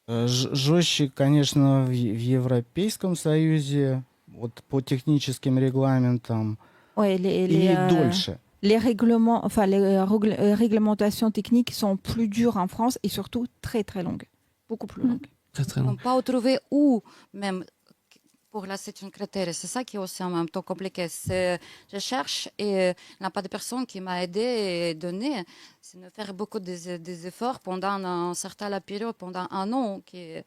Жестче, конечно, в Европейском Союзе. Вот по техническим регламентам и дольше. Les réglementations techniques sont plus dures en France et surtout très très longues, beaucoup plus longues. Très très longues. On peut pas trouver où même pour là c'est un critère. C'est ça qui est aussi en même temps compliqué. Je cherche et il n'y a pas de personne qui m'a aidé et donné. C'est de faire beaucoup des efforts pendant un certain période, pendant un an qui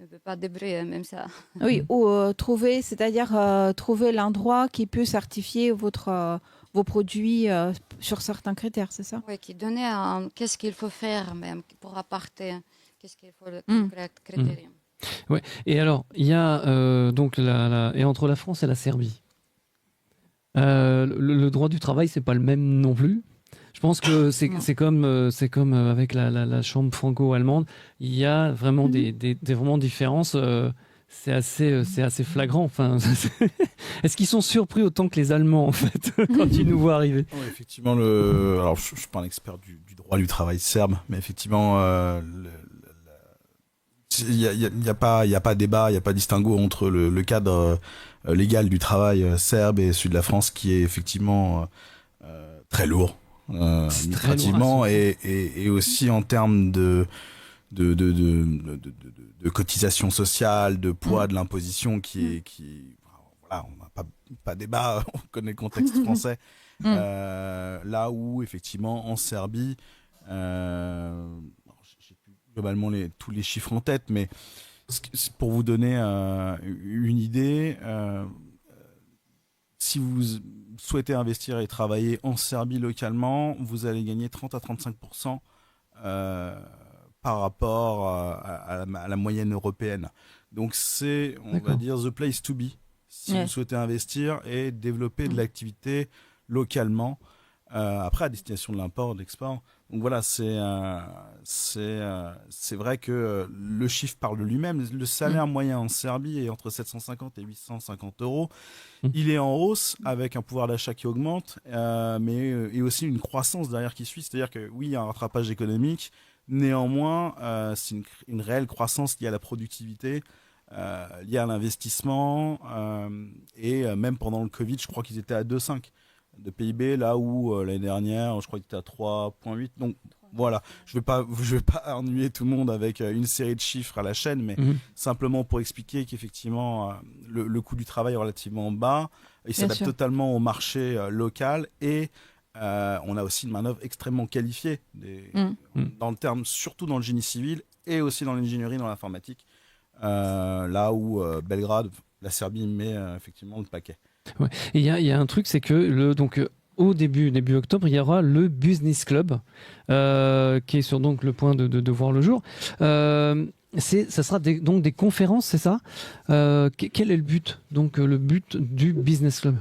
ne peut pas débrouiller même ça. Oui, ou trouver, c'est-à-dire trouver l'endroit qui peut certifier vos produits sur certains critères, c'est ça? Oui, qui donnait qu'est-ce qu'il faut faire même pour apporter, qu'est-ce qu'il faut le critère. Ouais. Et alors, il y a donc et entre la France et la Serbie, le droit du travail, c'est pas le même non plus. Je pense que c'est comme avec la chambre franco-allemande, il y a vraiment des vraiment différences. C'est assez flagrant. Enfin, est-ce qu'ils sont surpris autant que les Allemands en fait quand ils nous voient arriver? Oui, effectivement, alors je suis pas un expert du droit du travail serbe, mais effectivement, y a pas débat, il y a pas distinguo entre le cadre légal du travail serbe et celui de la France qui est effectivement très lourd administrativement et aussi en termes de cotisation sociale, de poids de l'imposition voilà, on n'a pas débat, on connaît le contexte français. Là où effectivement en Serbie, j'ai plus globalement tous les chiffres en tête, mais pour vous donner une idée, si vous souhaitez investir et travailler en Serbie localement, vous allez gagner 30 à 35% par rapport à la moyenne européenne. Donc c'est, on va dire, the place to be si vous souhaitez investir et développer de l'activité localement, après à destination de l'import, de l'export. Donc voilà, c'est vrai que le chiffre parle de lui-même. Le salaire moyen en Serbie est entre 750 et 850 euros. Il est en hausse avec un pouvoir d'achat qui augmente, mais et aussi une croissance derrière qui suit. C'est-à-dire que oui, il y a un rattrapage économique. Néanmoins, c'est une réelle croissance liée à la productivité, liée à l'investissement. Et même pendant le Covid, je crois qu'ils étaient à 2,5 de PIB, là où l'année dernière, je crois qu'ils étaient à 3,8. Donc voilà, je vais pas ennuyer tout le monde avec une série de chiffres à la chaîne, mais simplement pour expliquer qu'effectivement, le coût du travail est relativement bas. Il s'adapte totalement au marché local et on a aussi une main-d'œuvre extrêmement qualifiée dans le terme, surtout dans le génie civil et aussi dans l'ingénierie, dans l'informatique, là où Belgrade, la Serbie met effectivement le paquet. Ouais. Et il y a un truc, c'est que au début octobre, il y aura le Business Club qui est sur donc le point de voir le jour. Ça sera donc des conférences, c'est ça? Quel est le but? Donc le but du Business Club?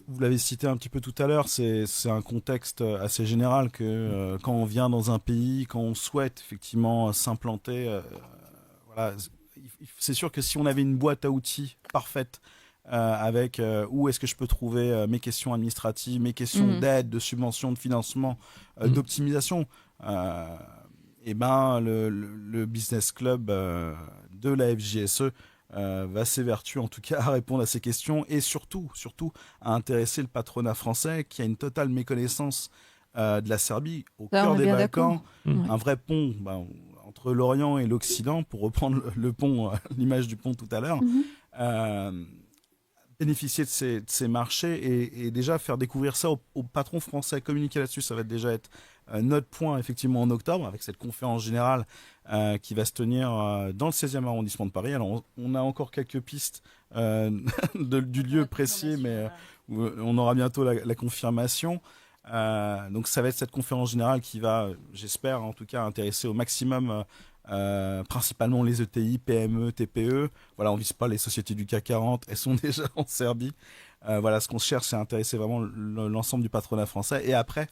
Vous l'avez cité un petit peu tout à l'heure, c'est un contexte assez général que quand on vient dans un pays, quand on souhaite effectivement s'implanter, voilà, c'est sûr que si on avait une boîte à outils parfaite avec où est-ce que je peux trouver mes questions administratives, mes questions d'aide, de subvention, de financement, d'optimisation, et le Business Club de la FJSE va s'évertuer en tout cas à répondre à ces questions et surtout à intéresser le patronat français qui a une totale méconnaissance de la Serbie au cœur des Balkans, un vrai pont entre l'Orient et l'Occident, pour reprendre le pont, l'image du pont tout à l'heure. Bénéficier de ces marchés et déjà faire découvrir ça aux patrons français, communiquer là-dessus, ça va déjà être notre point effectivement en octobre avec cette conférence générale qui va se tenir dans le 16e arrondissement de Paris. Alors on a encore quelques pistes du lieu précis, mais on aura bientôt la confirmation. Donc ça va être cette conférence générale qui va, j'espère en tout cas, intéresser au maximum principalement les ETI, PME, TPE. Voilà, on vise pas les sociétés du CAC 40, elles sont déjà en Serbie. Voilà, ce qu'on cherche, c'est intéresser vraiment l'ensemble du patronat français. Et après,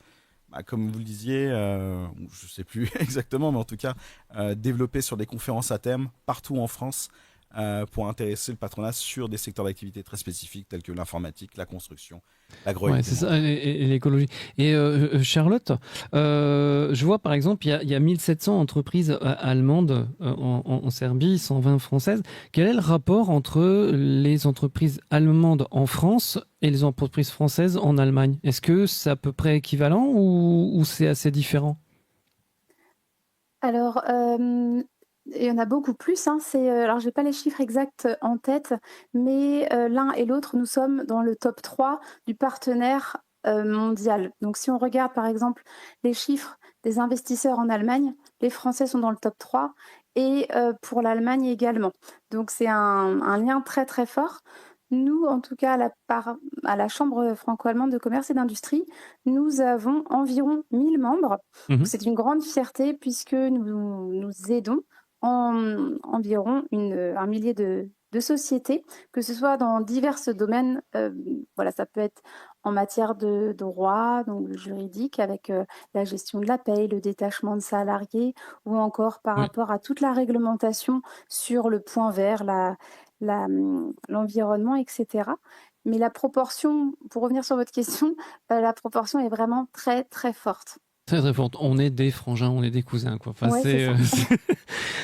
comme vous le disiez, je sais plus exactement, mais en tout cas, développer sur des conférences à thème partout en France pour intéresser le patronat sur des secteurs d'activité très spécifiques tels que l'informatique, la construction, l'agroalimentaire. Ouais, c'est ça, et l'écologie. Et Charlotte, je vois par exemple, il y a 1700 entreprises allemandes en Serbie, 120 françaises. Quel est le rapport entre les entreprises allemandes en France et les entreprises françaises en Allemagne? Est-ce que c'est à peu près équivalent ou c'est assez différent? Alors, il y en a beaucoup plus, hein. Alors, j'ai pas les chiffres exacts en tête, mais l'un et l'autre, nous sommes dans le top 3 du partenaire mondial. Donc, si on regarde par exemple les chiffres des investisseurs en Allemagne, les Français sont dans le top 3 et pour l'Allemagne également. Donc, c'est un lien très très fort. Nous, en tout cas, à la Chambre franco-allemande de commerce et d'industrie, nous avons environ 1000 membres. Donc, c'est une grande fierté puisque nous aidons environ un millier de sociétés, que ce soit dans divers domaines. Voilà, ça peut être en matière de droit, donc le juridique, avec la gestion de la paye, le détachement de salariés, ou encore par rapport à toute la réglementation sur le point vert, l'environnement, etc. Mais la proportion, pour revenir sur votre question, la proportion est vraiment très, très forte. Très très forte. On est des frangins, on est des cousins, quoi. Enfin, Ouais, c'est c'est ça.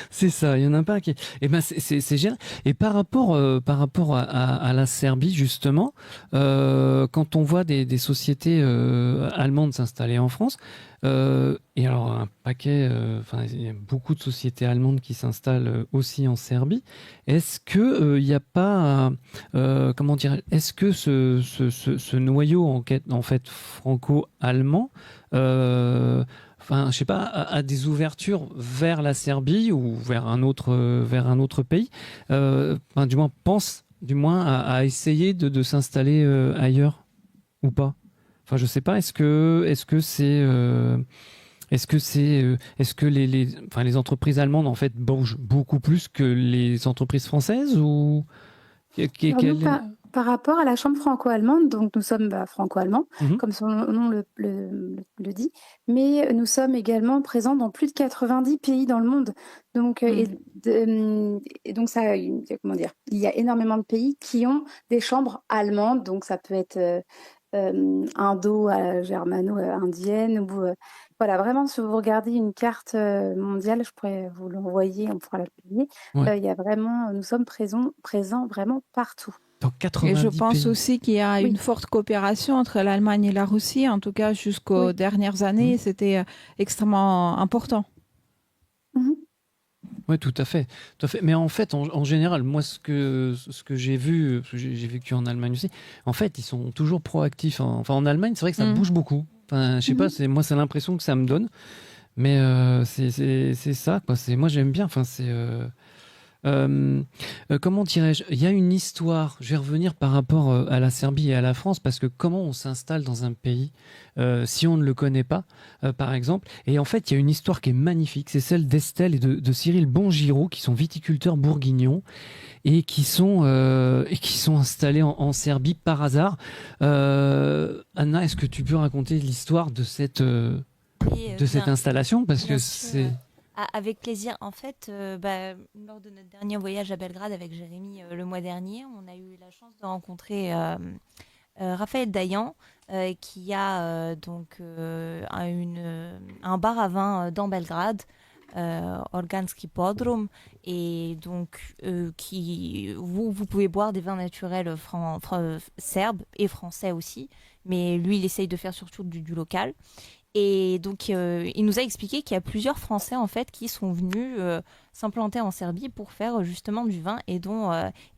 c'est ça. Il y en a pas un qui. Et ben c'est génial. Et par rapport à la Serbie justement, quand on voit des sociétés allemandes s'installer en France, et alors un paquet, enfin il y a beaucoup de sociétés allemandes qui s'installent aussi en Serbie. Est-ce que il n'y a pas, comment dire, est-ce que ce noyau en fait franco-allemand enfin, je sais pas, à des ouvertures vers la Serbie ou vers un autre pays, enfin, du moins pense du moins à essayer de s'installer ailleurs ou pas. Enfin, je sais pas. Est-ce que enfin, les entreprises allemandes en fait bougent beaucoup plus que les entreprises françaises ou Alors nous, par rapport à la Chambre franco-allemande, donc nous sommes franco-allemands, Mhm. comme son nom le dit, mais nous sommes également présents dans plus de 90 pays dans le monde. Donc, et donc ça, comment dire, il y a énormément de pays qui ont des chambres allemandes, donc ça peut être indo-germano-indienne, ou voilà, vraiment, si vous regardez une carte mondiale, je pourrais vous l'envoyer, on pourra la publier. Ouais. Il y a vraiment, nous sommes présents vraiment partout. Dans 90 Et je pense pays. aussi qu'il y a une forte coopération entre l'Allemagne et la Russie. En tout cas, jusqu'aux dernières années, c'était extrêmement important. Oui, tout à fait, tout à fait. Mais en fait, en général, moi, ce que j'ai vu, parce que j'ai vécu en Allemagne aussi, en fait, ils sont toujours proactifs. Enfin, en Allemagne, c'est vrai que ça bouge beaucoup. Enfin, je sais pas, moi, c'est l'impression que ça me donne. Mais c'est ça, quoi. Moi, j'aime bien. Enfin, comment dirais-je? Il y a une histoire. Je vais revenir par rapport à la Serbie et à la France, parce que comment on s'installe dans un pays si on ne le connaît pas, par exemple. Et en fait, il y a une histoire qui est magnifique. C'est celle d'Estelle et de Cyril Bongiro, qui sont viticulteurs bourguignons et qui sont installés en Serbie par hasard. Anna, est-ce que tu peux raconter l'histoire de cette installation, parce que c'est avec plaisir. En fait, lors de notre dernier voyage à Belgrade avec Jérémy le mois dernier, on a eu la chance de rencontrer Raphaël Dayan, qui a un bar à vin dans Belgrade, Organski Podrum, et donc vous pouvez boire des vins naturels serbes et français aussi, mais lui il essaye de faire surtout du local. Et donc, il nous a expliqué qu'il y a plusieurs Français en fait qui sont venus s'implanter en Serbie pour faire justement du vin, et dont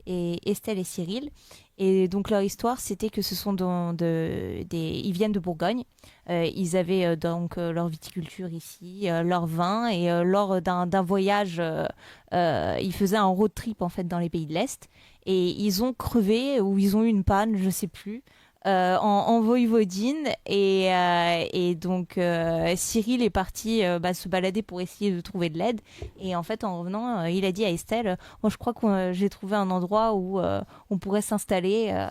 Estelle et Cyril. Et donc leur histoire, c'était que ce sont ils viennent de Bourgogne. Ils avaient donc leur viticulture ici, leur vin, et lors d'un voyage, ils faisaient un road trip en fait dans les pays de l'Est, et ils ont crevé ou ils ont eu une panne, je sais plus. En Voïvodine, et donc Cyril est parti se balader pour essayer de trouver de l'aide, et en fait en revenant il a dit à Estelle, moi je crois que j'ai trouvé un endroit où on pourrait s'installer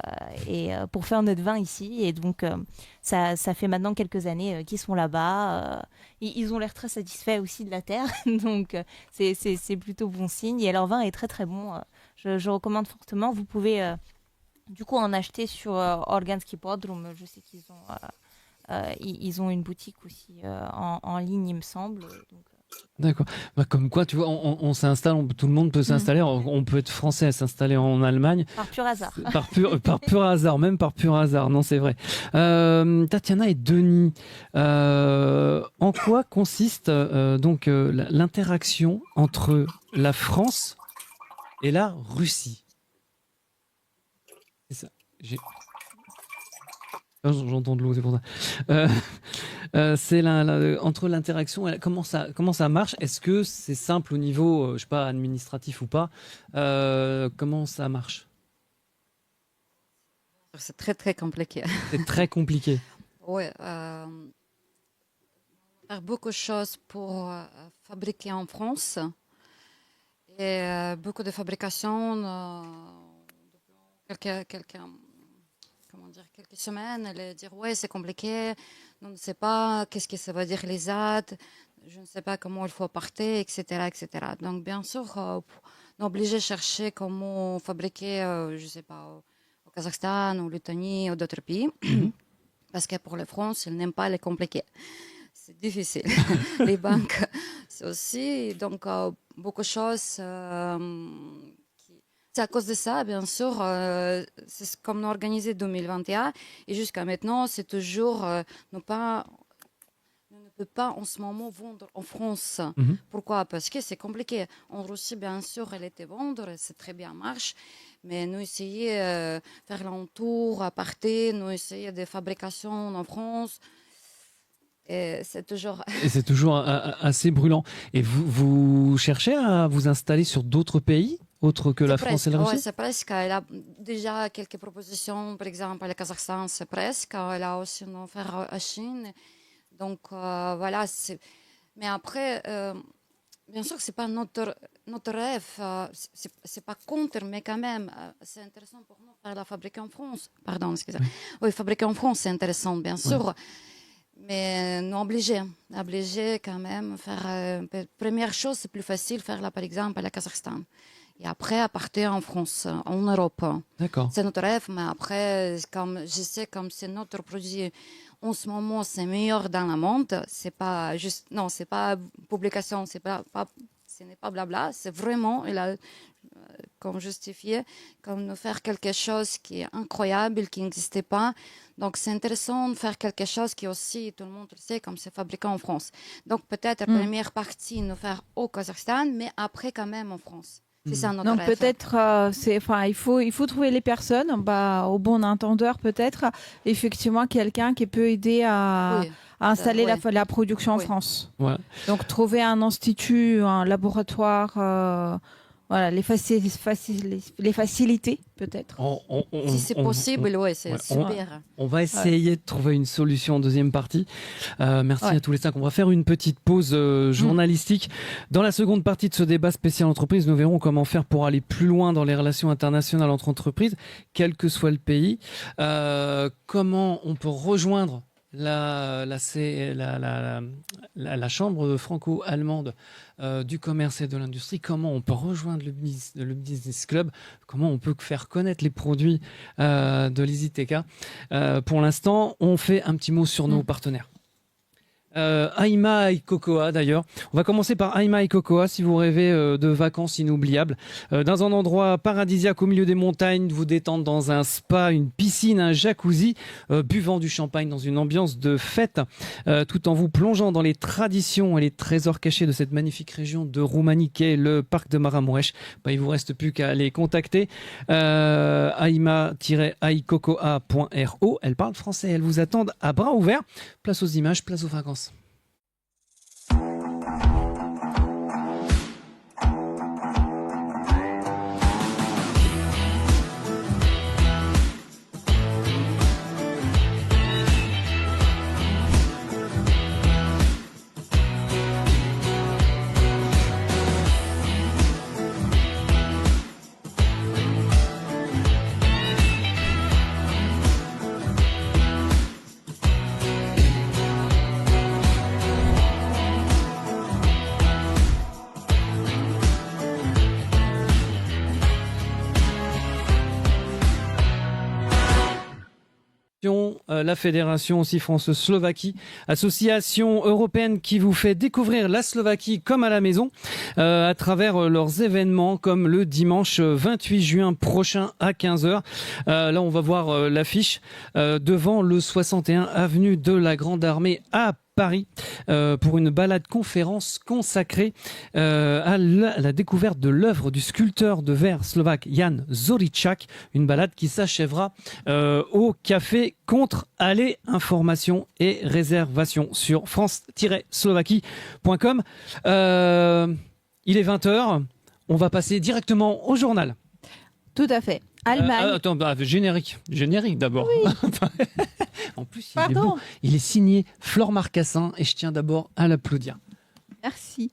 pour faire notre vin ici, et donc ça fait maintenant quelques années qu'ils sont là-bas. Ils ont l'air très satisfaits aussi de la terre, donc c'est plutôt bon signe, et leur vin est très très bon. Je recommande fortement. Vous pouvez du coup en acheter sur Organski Podrum. Je sais qu'ils ont une boutique aussi en ligne, il me semble. Donc, D'accord. Comme quoi, tu vois, on s'installe, tout le monde peut s'installer. On peut être français à s'installer en Allemagne. Par pur hasard. Par pur hasard, même par pur hasard. Non, c'est vrai. Tatiana et Denis, en quoi consiste donc l'interaction entre la France et la Russie? C'est ça. J'entends de l'eau, c'est pour ça. C'est entre l'interaction, comment ça marche? Est-ce que c'est simple au niveau, je sais pas, administratif ou pas? Comment ça marche? C'est très très compliqué. C'est très compliqué. Oui, faire beaucoup de choses pour fabriquer en France, et beaucoup de fabrication. Quelques semaines, elle dire ouais c'est compliqué, on ne sait pas qu'est-ce que ça veut dire les aides, je ne sais pas comment il faut partir, etc. Donc bien sûr, on est obligé de chercher comment fabriquer, je ne sais pas, au Kazakhstan, ou Lettonie ou d'autres pays, parce que pour la France, ils n'aiment pas les compliqués. c'est difficile. Les banques, c'est aussi. Donc, beaucoup de choses. C'est à cause de ça, bien sûr. C'est comme nous organisé 2021. Et jusqu'à maintenant, c'est toujours ne peut pas en ce moment vendre en France. Pourquoi? Parce que c'est compliqué. En Russie, bien sûr, elle était vendre, c'est très bien marche. Mais nous essayons de faire l'entour à partir, nous essayons de fabrication en France. Et c'est toujours... assez brûlant. Et vous cherchez à vous installer sur d'autres pays autres que la France et la Russie? Oui, c'est presque. Elle a déjà quelques propositions. Par exemple, le Kazakhstan, c'est presque. Elle a aussi une offre à Chine. Donc, voilà. Mais après, bien sûr que ce n'est pas notre rêve. C'est pas contre, mais quand même, c'est intéressant pour nous de faire la fabriquer en France. Pardon, excusez-moi. Oui, fabriquer en France, c'est intéressant, bien sûr. Ouais. Mais nous obligés quand même. Faire, première chose, c'est plus facile faire là, par exemple, le Kazakhstan. Et après, à partir en France, en Europe. D'accord. C'est notre rêve, mais après, comme je sais, comme c'est notre produit, en ce moment, c'est meilleur dans le monde. C'est pas juste, non, c'est pas publication, ce n'est pas blabla. C'est vraiment, comme justifié, comme nous faire quelque chose qui est incroyable, qui n'existait pas. Donc, c'est intéressant de faire quelque chose qui aussi, tout le monde le sait, comme c'est fabriqué en France. Donc, peut-être la première partie, nous faire au Kazakhstan, mais après, quand même, en France. C'est ça notre Donc rêve. peut-être, il faut trouver les personnes, au bon entendeur peut-être, effectivement quelqu'un qui peut aider à installer la production en France. Ouais. Donc trouver un institut, un laboratoire, voilà, les facilités peut-être. Si c'est possible, c'est super. On va essayer de trouver une solution en deuxième partie. Merci à tous les 5. On va faire une petite pause journalistique. Dans la seconde partie de ce débat spécial entreprise, nous verrons comment faire pour aller plus loin dans les relations internationales entre entreprises, quel que soit le pays. Comment on peut rejoindre la chambre franco-allemande du commerce et de l'industrie, comment on peut rejoindre le business club, comment on peut faire connaître les produits de l'ISITK. Pour l'instant, on fait un petit mot sur nos partenaires. Haima et Cocoa d'ailleurs. On va commencer par Haima et Cocoa si vous rêvez de vacances inoubliables. Dans un endroit paradisiaque au milieu des montagnes, vous détendre dans un spa, une piscine, un jacuzzi, buvant du champagne dans une ambiance de fête, tout en vous plongeant dans les traditions et les trésors cachés de cette magnifique région de Roumanie qu'est le parc de Maramureș. Il vous reste plus qu'à les contacter. Haima-aicocoa.ro. Elle parle français, elles vous attendent à bras ouverts. Place aux images, place aux vacances. La fédération aussi France-Slovaquie, association européenne qui vous fait découvrir la Slovaquie comme à la maison à travers leurs événements comme le dimanche 28 juin prochain à 15h. Là, on va voir l'affiche devant le 61 avenue de la Grande Armée à Paris pour une balade conférence consacrée à la découverte de l'œuvre du sculpteur de verre slovaque Jan Zoričák, une balade qui s'achèvera au café Contre. Allez, informations et réservations sur france-slovaquie.com. Il est 20h, on va passer directement au journal. Tout à fait. Allemagne. Attends, générique d'abord. Oui. En plus, il est beau. Il est signé Flore Marcassin et je tiens d'abord à l'applaudir. Merci.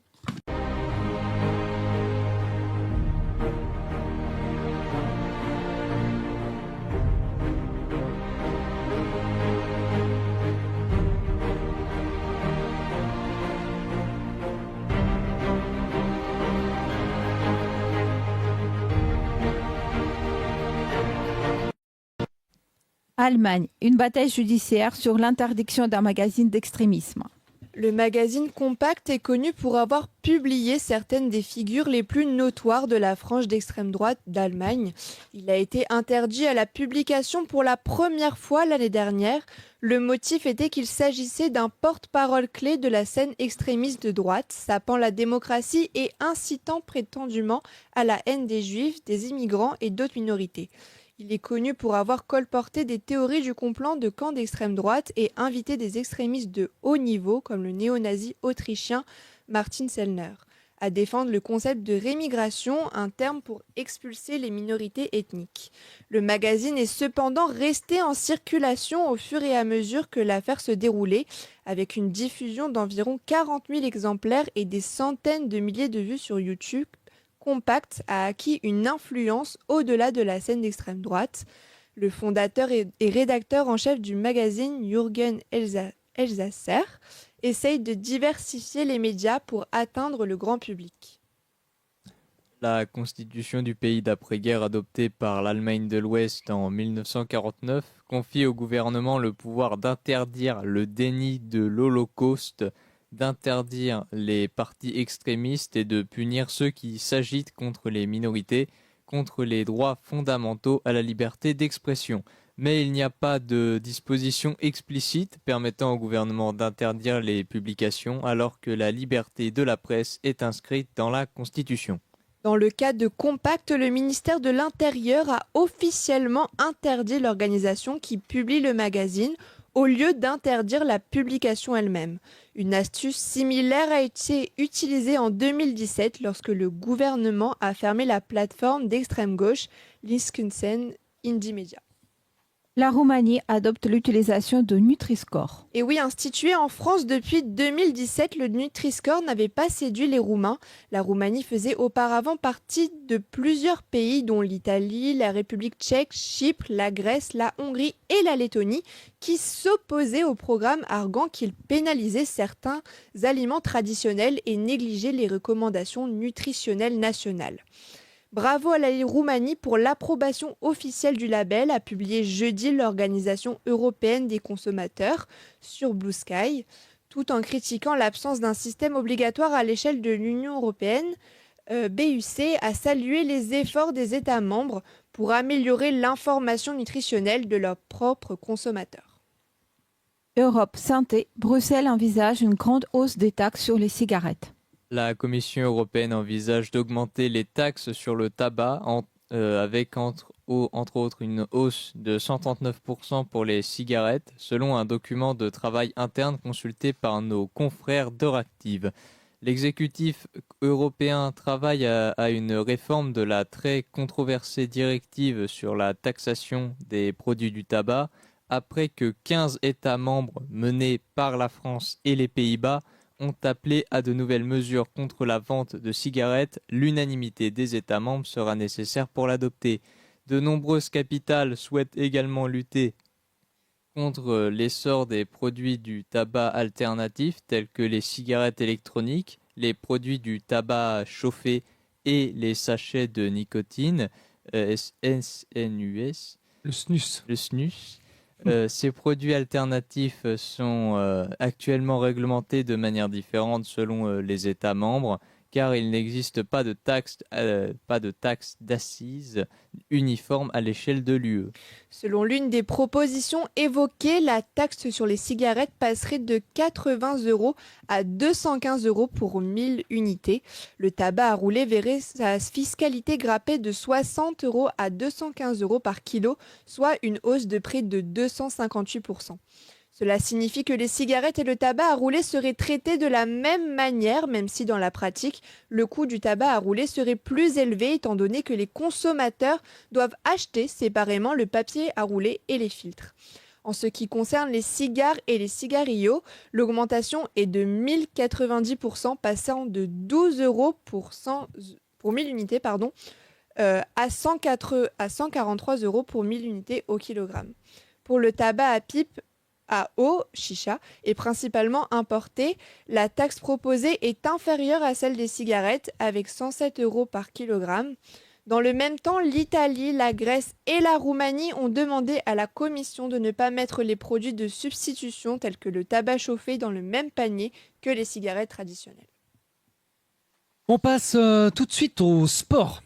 Allemagne, une bataille judiciaire sur l'interdiction d'un magazine d'extrémisme. Le magazine Compact est connu pour avoir publié certaines des figures les plus notoires de la frange d'extrême droite d'Allemagne. Il a été interdit à la publication pour la première fois l'année dernière. Le motif était qu'il s'agissait d'un porte-parole clé de la scène extrémiste de droite, sapant la démocratie et incitant prétendument à la haine des juifs, des immigrants et d'autres minorités. Il est connu pour avoir colporté des théories du complot de camps d'extrême droite et invité des extrémistes de haut niveau, comme le néo-nazi autrichien Martin Sellner, à défendre le concept de rémigration, un terme pour expulser les minorités ethniques. Le magazine est cependant resté en circulation au fur et à mesure que l'affaire se déroulait, avec une diffusion d'environ 40 000 exemplaires et des centaines de milliers de vues sur YouTube. Compact a acquis une influence au-delà de la scène d'extrême droite. Le fondateur et rédacteur en chef du magazine, Jürgen Elsasser, essaye de diversifier les médias pour atteindre le grand public. La constitution du pays d'après-guerre adoptée par l'Allemagne de l'Ouest en 1949 confie au gouvernement le pouvoir d'interdire le déni de l'Holocauste, d'interdire les partis extrémistes et de punir ceux qui s'agitent contre les minorités, contre les droits fondamentaux à la liberté d'expression. Mais il n'y a pas de disposition explicite permettant au gouvernement d'interdire les publications alors que la liberté de la presse est inscrite dans la Constitution. Dans le cas de Compact, le ministère de l'Intérieur a officiellement interdit l'organisation qui publie le magazine au lieu d'interdire la publication elle-même. Une astuce similaire a été utilisée en 2017 lorsque le gouvernement a fermé la plateforme d'extrême gauche Linkscursen Indie Media. La Roumanie adopte l'utilisation de Nutri-Score. Et oui, institué en France depuis 2017, le Nutri-Score n'avait pas séduit les Roumains. La Roumanie faisait auparavant partie de plusieurs pays, dont l'Italie, la République tchèque, Chypre, la Grèce, la Hongrie et la Lettonie, qui s'opposaient au programme arguant qu'il pénalisait certains aliments traditionnels et négligeait les recommandations nutritionnelles nationales. Bravo à la Roumanie pour l'approbation officielle du label, a publié jeudi l'Organisation européenne des consommateurs sur Blue Sky. Tout en critiquant l'absence d'un système obligatoire à l'échelle de l'Union européenne, BUC a salué les efforts des États membres pour améliorer l'information nutritionnelle de leurs propres consommateurs. Europe Santé, Bruxelles envisage une grande hausse des taxes sur les cigarettes. La Commission européenne envisage d'augmenter les taxes sur le tabac avec entre autres une hausse de 139% pour les cigarettes, selon un document de travail interne consulté par nos confrères d'Euractiv. L'exécutif européen travaille à une réforme de la très controversée directive sur la taxation des produits du tabac, après que 15 États membres menés par la France et les Pays-Bas ont appelé à de nouvelles mesures contre la vente de cigarettes. L'unanimité des États membres sera nécessaire pour l'adopter. De nombreuses capitales souhaitent également lutter contre l'essor des produits du tabac alternatif tels que les cigarettes électroniques, les produits du tabac chauffé et les sachets de nicotine, SNUS. Le snus. Le snus. Ces produits alternatifs sont actuellement réglementés de manière différente selon les États membres, car il n'existe pas de taxe d'assises uniforme à l'échelle de l'UE. Selon l'une des propositions évoquées, la taxe sur les cigarettes passerait de 80 € à 215 € pour 1000 unités. Le tabac à rouler verrait sa fiscalité grimper de 60 € à 215 € par kilo, soit une hausse de près de 258%. Cela signifie que les cigarettes et le tabac à rouler seraient traités de la même manière, même si dans la pratique, le coût du tabac à rouler serait plus élevé étant donné que les consommateurs doivent acheter séparément le papier à rouler et les filtres. En ce qui concerne les cigares et les cigarillos, l'augmentation est de 1090%, passant de 12 € pour 1000 unités à 143 € pour 1000 unités au kilogramme. Pour le tabac à pipe, à eau, chicha, est principalement importé. La taxe proposée est inférieure à celle des cigarettes avec 107 € par kilogramme. Dans le même temps, l'Italie, la Grèce et la Roumanie ont demandé à la Commission de ne pas mettre les produits de substitution tels que le tabac chauffé dans le même panier que les cigarettes traditionnelles. On passe tout de suite au sport.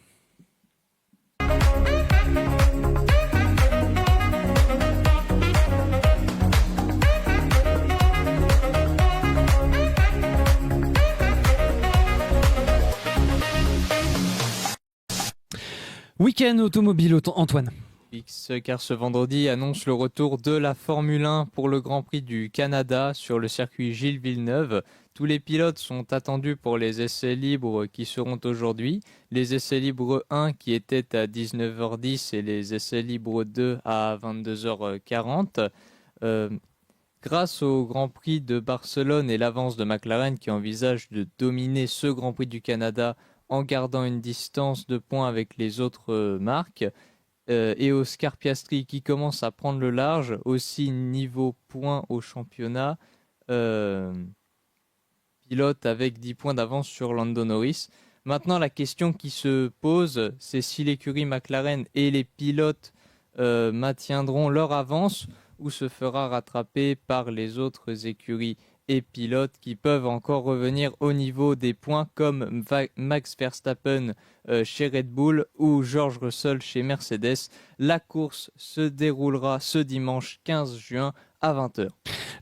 Week-end automobile, Antoine. Car ce vendredi annonce le retour de la Formule 1 pour le Grand Prix du Canada sur le circuit Gilles Villeneuve. Tous les pilotes sont attendus pour les essais libres qui seront aujourd'hui. Les essais libres 1 qui étaient à 19h10 et les essais libres 2 à 22h40. Grâce au Grand Prix de Barcelone et l'avance de McLaren qui envisage de dominer ce Grand Prix du Canada en gardant une distance de points avec les autres marques, et Oscar Piastri qui commence à prendre le large, aussi niveau points au championnat, pilote avec 10 points d'avance sur Lando Norris. Maintenant, la question qui se pose, c'est si l'écurie McLaren et les pilotes maintiendront leur avance ou se fera rattraper par les autres écuries et pilotes qui peuvent encore revenir au niveau des points comme Max Verstappen chez Red Bull ou George Russell chez Mercedes. La course se déroulera ce dimanche 15 juin à 20h.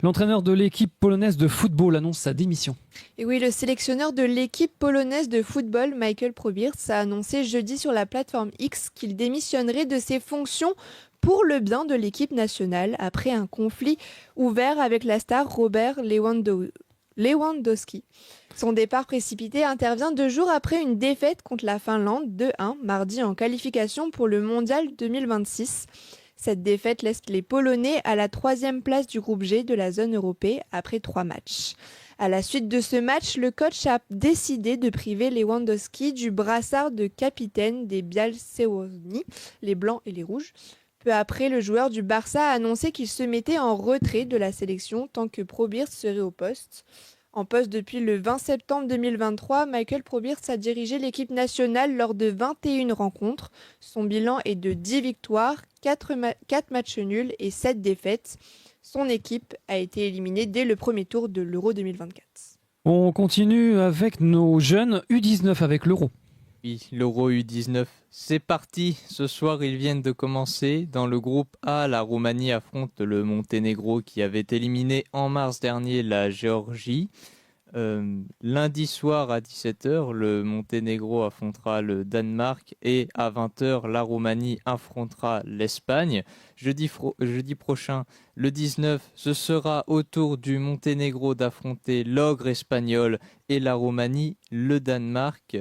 L'entraîneur de l'équipe polonaise de football annonce sa démission. Et oui, le sélectionneur de l'équipe polonaise de football, Michael Probierz, a annoncé jeudi sur la plateforme X qu'il démissionnerait de ses fonctions pour le bien de l'équipe nationale après un conflit ouvert avec la star Robert Lewandowski. Son départ précipité intervient 2 jours après une défaite contre la Finlande 2-1 mardi en qualification pour le Mondial 2026. Cette défaite laisse les Polonais à la 3e place du groupe G de la zone européenne après 3 matchs. À la suite de ce match, le coach a décidé de priver Lewandowski du brassard de capitaine des Białystok, les blancs et les rouges. Peu après, le joueur du Barça a annoncé qu'il se mettait en retrait de la sélection tant que Probierz serait au poste. En poste depuis le 20 septembre 2023, Michael Probierz a dirigé l'équipe nationale lors de 21 rencontres. Son bilan est de 10 victoires, 4 matchs nuls et 7 défaites. Son équipe a été éliminée dès le premier tour de l'Euro 2024. On continue avec nos jeunes U19 avec l'Euro. Oui, l'Euro U19, c'est parti. Ce soir, ils viennent de commencer. Dans le groupe A, la Roumanie affronte le Monténégro qui avait éliminé en mars dernier la Géorgie. Lundi soir à 17h, le Monténégro affrontera le Danemark et à 20h, la Roumanie affrontera l'Espagne. Jeudi prochain, le 19, ce sera au tour du Monténégro d'affronter l'ogre espagnol et la Roumanie, le Danemark.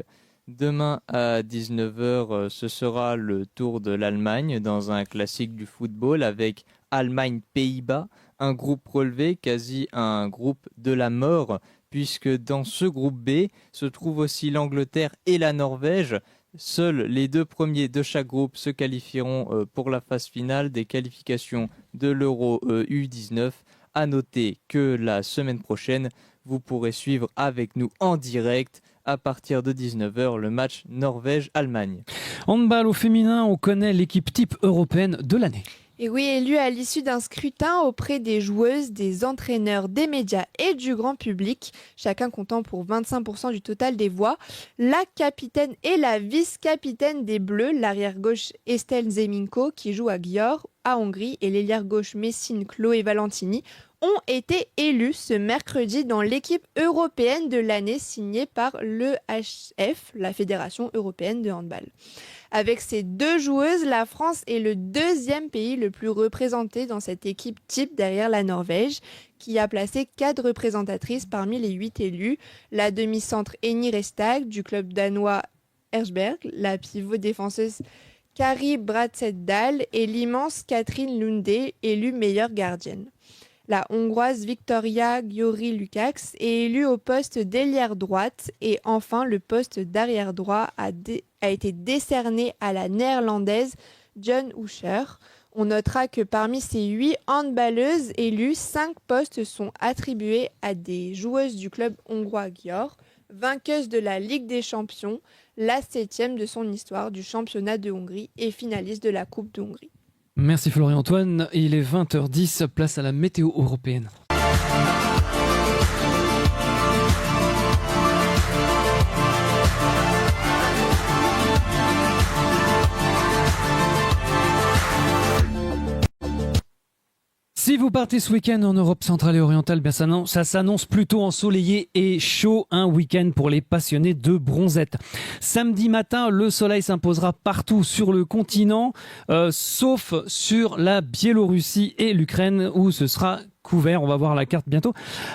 Demain à 19h, ce sera le tour de l'Allemagne dans un classique du football avec Allemagne-Pays-Bas, un groupe relevé, quasi un groupe de la mort, puisque dans ce groupe B se trouvent aussi l'Angleterre et la Norvège. Seuls les 2 premiers de chaque groupe se qualifieront pour la phase finale des qualifications de l'Euro U19. À noter que la semaine prochaine, vous pourrez suivre avec nous en direct à partir de 19h le match Norvège-Allemagne. Handball au féminin, on connaît l'équipe type européenne de l'année. Et oui, élue à l'issue d'un scrutin auprès des joueuses, des entraîneurs, des médias et du grand public, chacun comptant pour 25% du total des voix, la capitaine et la vice-capitaine des Bleus, l'arrière-gauche Estelle Zeminko qui joue à Győr, à Hongrie, et l'ailière-gauche Messine Chloé Valentini, ont été élus ce mercredi dans l'équipe européenne de l'année signée par l'EHF, la Fédération européenne de handball. Avec ces 2 joueuses, la France est le 2e pays le plus représenté dans cette équipe type derrière la Norvège, qui a placé 4 représentatrices parmi les 8 élus. La demi-centre Eni Restag du club danois Ersberg, la pivot défenseuse Kari Bratsdahl et l'immense Catherine Lunde, élue meilleure gardienne. La Hongroise Victoria Győri-Lukács est élue au poste d'ailière droite et enfin le poste d'arrière droit a été décerné à la Néerlandaise John Usher. On notera que parmi ces 8 handballeuses élues, 5 postes sont attribués à des joueuses du club hongrois Győr, vainqueuse de la Ligue des Champions, la 7e de son histoire du championnat de Hongrie et finaliste de la Coupe de Hongrie. Merci Florian-Antoine. Il est 20h10, place à la météo européenne. Si vous partez ce week-end en Europe centrale et orientale, bien ça s'annonce plutôt ensoleillé et chaud, un week-end pour les passionnés de bronzette. Samedi matin, le soleil s'imposera partout sur le continent, sauf sur la Biélorussie et l'Ukraine où ce sera couvert, on va voir la carte bientôt.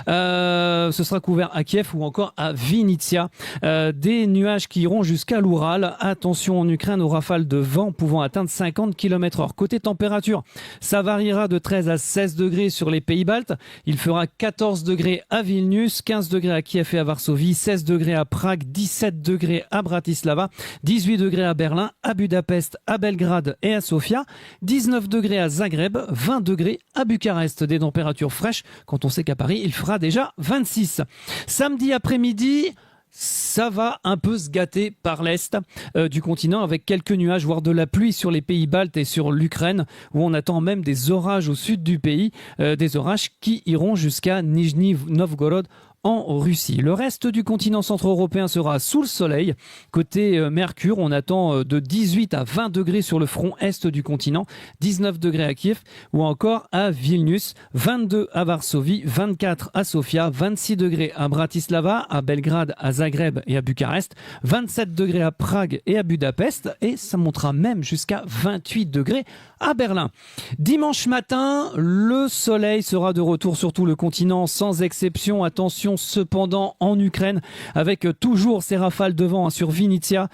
Ce sera couvert à Kiev ou encore à Vinnytsia. Des nuages qui iront jusqu'à l'Oural. Attention en Ukraine aux rafales de vent pouvant atteindre 50 km/h. Côté température, ça variera de 13 à 16 degrés sur les Pays-Baltes. Il fera 14 degrés à Vilnius, 15 degrés à Kiev et à Varsovie, 16 degrés à Prague, 17 degrés à Bratislava, 18 degrés à Berlin, à Budapest, à Belgrade et à Sofia, 19 degrés à Zagreb, 20 degrés à Bucarest. Des températures fraîches quand on sait qu'à Paris, il fera déjà 26. Samedi après-midi, ça va un peu se gâter par l'est du continent avec quelques nuages, voire de la pluie sur les pays baltes et sur l'Ukraine où on attend même des orages au sud du pays, des orages qui iront jusqu'à Nijni Novgorod en Russie. Le reste du continent centre-européen sera sous le soleil. Côté Mercure, on attend de 18 à 20 degrés sur le front est du continent, 19 degrés à Kiev ou encore à Vilnius, 22 à Varsovie, 24 à Sofia, 26 degrés à Bratislava, à Belgrade, à Zagreb et à Bucarest, 27 degrés à Prague et à Budapest et ça montera même jusqu'à 28 degrés à Berlin. Dimanche matin, le soleil sera de retour sur tout le continent sans exception. Attention cependant en Ukraine avec toujours ces rafales de vent sur Vinnytsia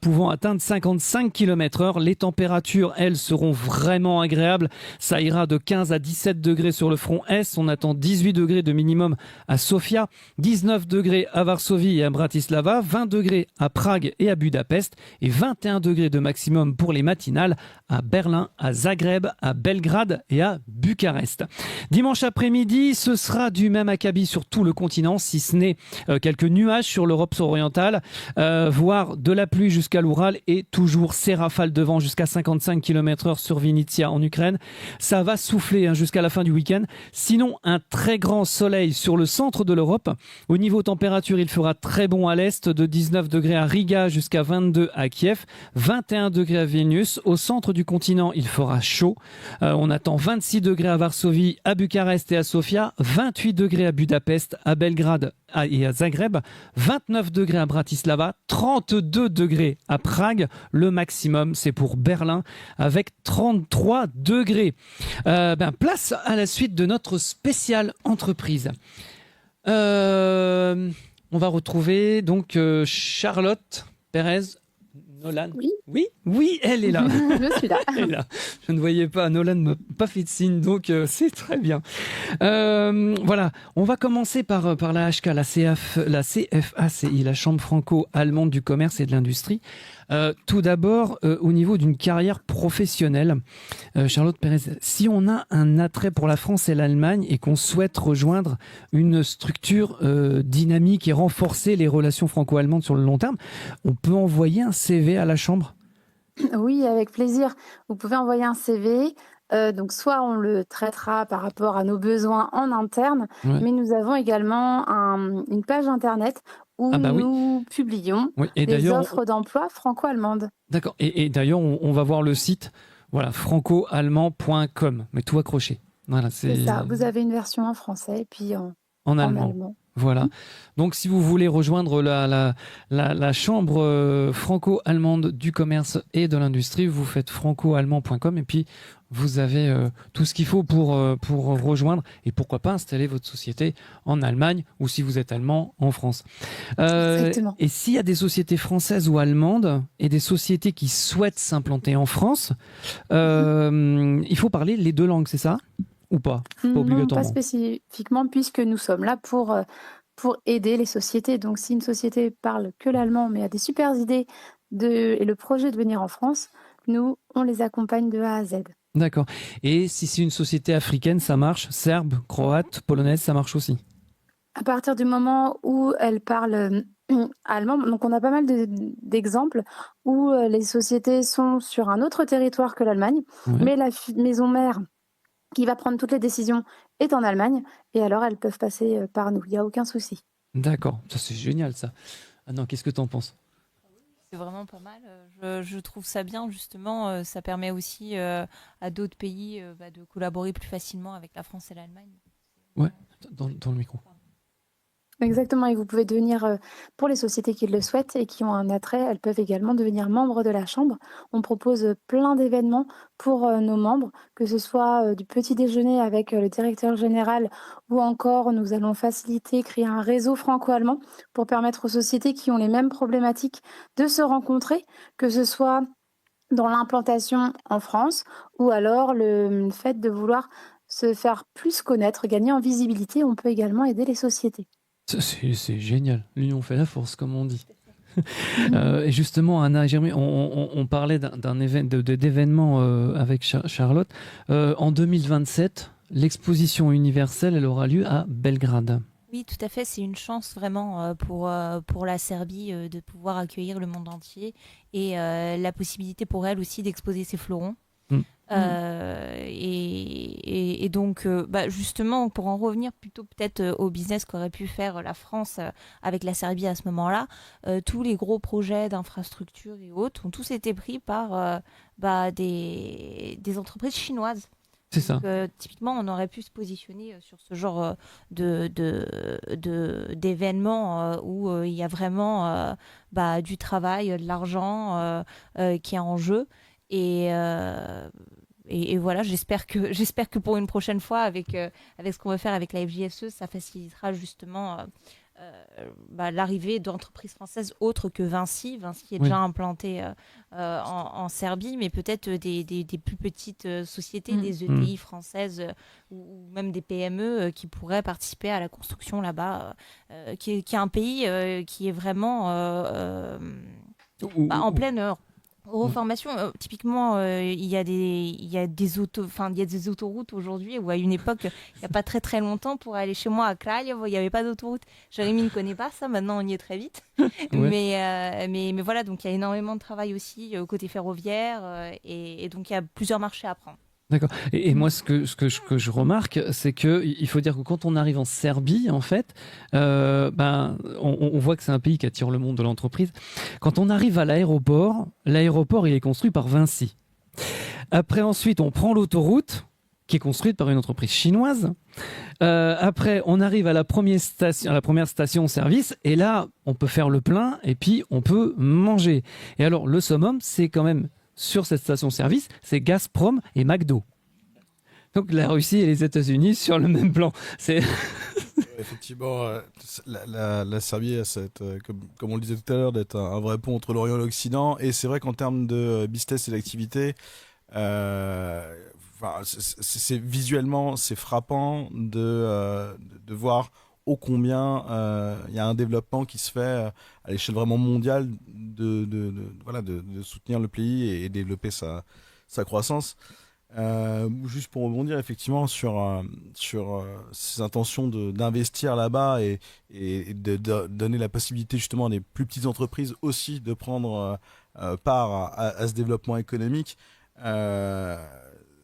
pouvant atteindre 55 km/h. Les températures, elles, seront vraiment agréables. Ça ira de 15 à 17 degrés sur le front est. On attend 18 degrés de minimum à Sofia, 19 degrés à Varsovie et à Bratislava, 20 degrés à Prague et à Budapest et 21 degrés de maximum pour les matinales à Berlin, à Zagreb, à Belgrade et à Bucarest. Dimanche après-midi, ce sera du même acabit sur tout le continent, si ce n'est quelques nuages sur l'Europe orientale, voire de la pluie jusqu'à l'Oural et toujours ces rafales de vent jusqu'à 55 km/h sur Vinnytsia en Ukraine. Ça va souffler jusqu'à la fin du week-end. Sinon, un très grand soleil sur le centre de l'Europe. Au niveau température, il fera très bon à l'est, de 19 degrés à Riga jusqu'à 22 à Kiev, 21 degrés à Vilnius. Au centre du continent, il fera chaud. On attend 26 degrés à Varsovie, à Bucarest et à Sofia, 28 degrés à Budapest, à Belgrade et à Zagreb, 29 degrés à Bratislava, 32 degrés à Prague. Le maximum, c'est pour Berlin avec 33 degrés. Place à la suite de notre spéciale entreprise. On va retrouver donc Charlotte Pérez Nolan. Oui, elle est là. Je suis là. Elle est là. Je ne voyais pas, Nolan ne m'a pas fait de signe, donc c'est très bien. Voilà, on va commencer par la HK, la CFACI, la Chambre franco-allemande du commerce et de l'industrie. Tout d'abord, au niveau d'une carrière professionnelle, Charlotte Pérez, si on a un attrait pour la France et l'Allemagne et qu'on souhaite rejoindre une structure dynamique et renforcer les relations franco-allemandes sur le long terme, on peut envoyer un CV à la Chambre ? Oui, avec plaisir. Vous pouvez envoyer un CV. Donc, soit on le traitera par rapport à nos besoins en interne, mais nous avons également une page internet où nous publions des offres d'emploi franco-allemandes. D'accord. Et d'ailleurs, on va voir le site, voilà, franco-allemand.com, mais tout accroché. Voilà, c'est ça. Vous avez une version en français et puis en allemand. Voilà. Donc, si vous voulez rejoindre la chambre franco-allemande du commerce et de l'industrie, vous faites franco-allemand.com et puis vous avez tout ce qu'il faut pour rejoindre et pourquoi pas installer votre société en Allemagne ou si vous êtes allemand en France. Exactement. Et s'il y a des sociétés françaises ou allemandes et des sociétés qui souhaitent s'implanter en France, il faut parler les deux langues, c'est ça ? Ou pas, Non, pas spécifiquement, puisque nous sommes là pour aider les sociétés. Donc, si une société parle que l'allemand, mais a des super idées et le projet de venir en France, nous, on les accompagne de A à Z. D'accord. Et si c'est une société africaine, ça marche ? Serbe, croate, polonaise, ça marche aussi ? À partir du moment où elle parle allemandes. Donc on a pas mal d'exemples où les sociétés sont sur un autre territoire que l'Allemagne, mais la maison mère qui va prendre toutes les décisions est en Allemagne, et alors elles peuvent passer par nous, il n'y a aucun souci. D'accord, ça c'est génial ça. Ah non, qu'est-ce que tu en penses? C'est vraiment pas mal. Je trouve ça bien, justement. Ça permet aussi à d'autres pays de collaborer plus facilement avec la France et l'Allemagne. Ouais, dans le micro. Exactement, et vous pouvez devenir, pour les sociétés qui le souhaitent et qui ont un attrait, elles peuvent également devenir membres de la Chambre. On propose plein d'événements pour nos membres, que ce soit du petit déjeuner avec le directeur général, ou encore nous allons créer un réseau franco-allemand pour permettre aux sociétés qui ont les mêmes problématiques de se rencontrer, que ce soit dans l'implantation en France, ou alors le fait de vouloir se faire plus connaître, gagner en visibilité. On peut également aider les sociétés. C'est génial. L'union fait la force, comme on dit. Et justement, Anna et Jérémy, on parlait d'événements avec Charlotte. En 2027, l'exposition universelle, elle aura lieu à Belgrade. Oui, tout à fait. C'est une chance vraiment pour la Serbie de pouvoir accueillir le monde entier et la possibilité pour elle aussi d'exposer ses fleurons. Et donc, justement, pour en revenir plutôt peut-être au business qu'aurait pu faire la France avec la Serbie à ce moment-là, tous les gros projets d'infrastructures et autres ont tous été pris par des entreprises chinoises. C'est ça. Donc, typiquement, on aurait pu se positionner sur ce genre d'événements où il y a vraiment du travail, de l'argent qui est en jeu. Et voilà, j'espère que pour une prochaine fois, avec ce qu'on va faire avec la FJSE, ça facilitera justement l'arrivée d'entreprises françaises autres que Vinci. Vinci est déjà implanté en Serbie, mais peut-être des plus petites sociétés, des ETI françaises ou même des PME qui pourraient participer à la construction là-bas, qui est un pays qui est vraiment en pleine reformation. Typiquement, il y a des autoroutes aujourd'hui, où à une époque, il n'y a pas très très longtemps, pour aller chez moi à Kraljevo, il n'y avait pas d'autoroute. Jérémy ne connaît pas ça, maintenant on y est très vite. Mais voilà, donc il y a énormément de travail aussi côté ferroviaire, et donc il y a plusieurs marchés à prendre. D'accord. Et moi, ce que je remarque, c'est qu'il faut dire que quand on arrive en Serbie, en fait, on voit que c'est un pays qui attire le monde de l'entreprise. Quand on arrive à l'aéroport, il est construit par Vinci. Après, ensuite, on prend l'autoroute qui est construite par une entreprise chinoise. Après, on arrive à la première station-service, et là, on peut faire le plein et puis on peut manger. Et alors, le summum, c'est quand même sur cette station-service, c'est Gazprom et McDo. Donc la Russie et les États-Unis sur le même plan. Effectivement, la Serbie a comme on le disait tout à l'heure, d'être un vrai pont entre l'Orient et l'Occident. Et c'est vrai qu'en termes de business et d'activité, visuellement, c'est frappant de voir ô combien il y a un développement qui se fait à l'échelle vraiment mondiale de soutenir le pays et développer sa croissance. Juste pour rebondir effectivement sur ces intentions d'investir là-bas et de donner la possibilité justement à des plus petites entreprises aussi de prendre part à ce développement économique.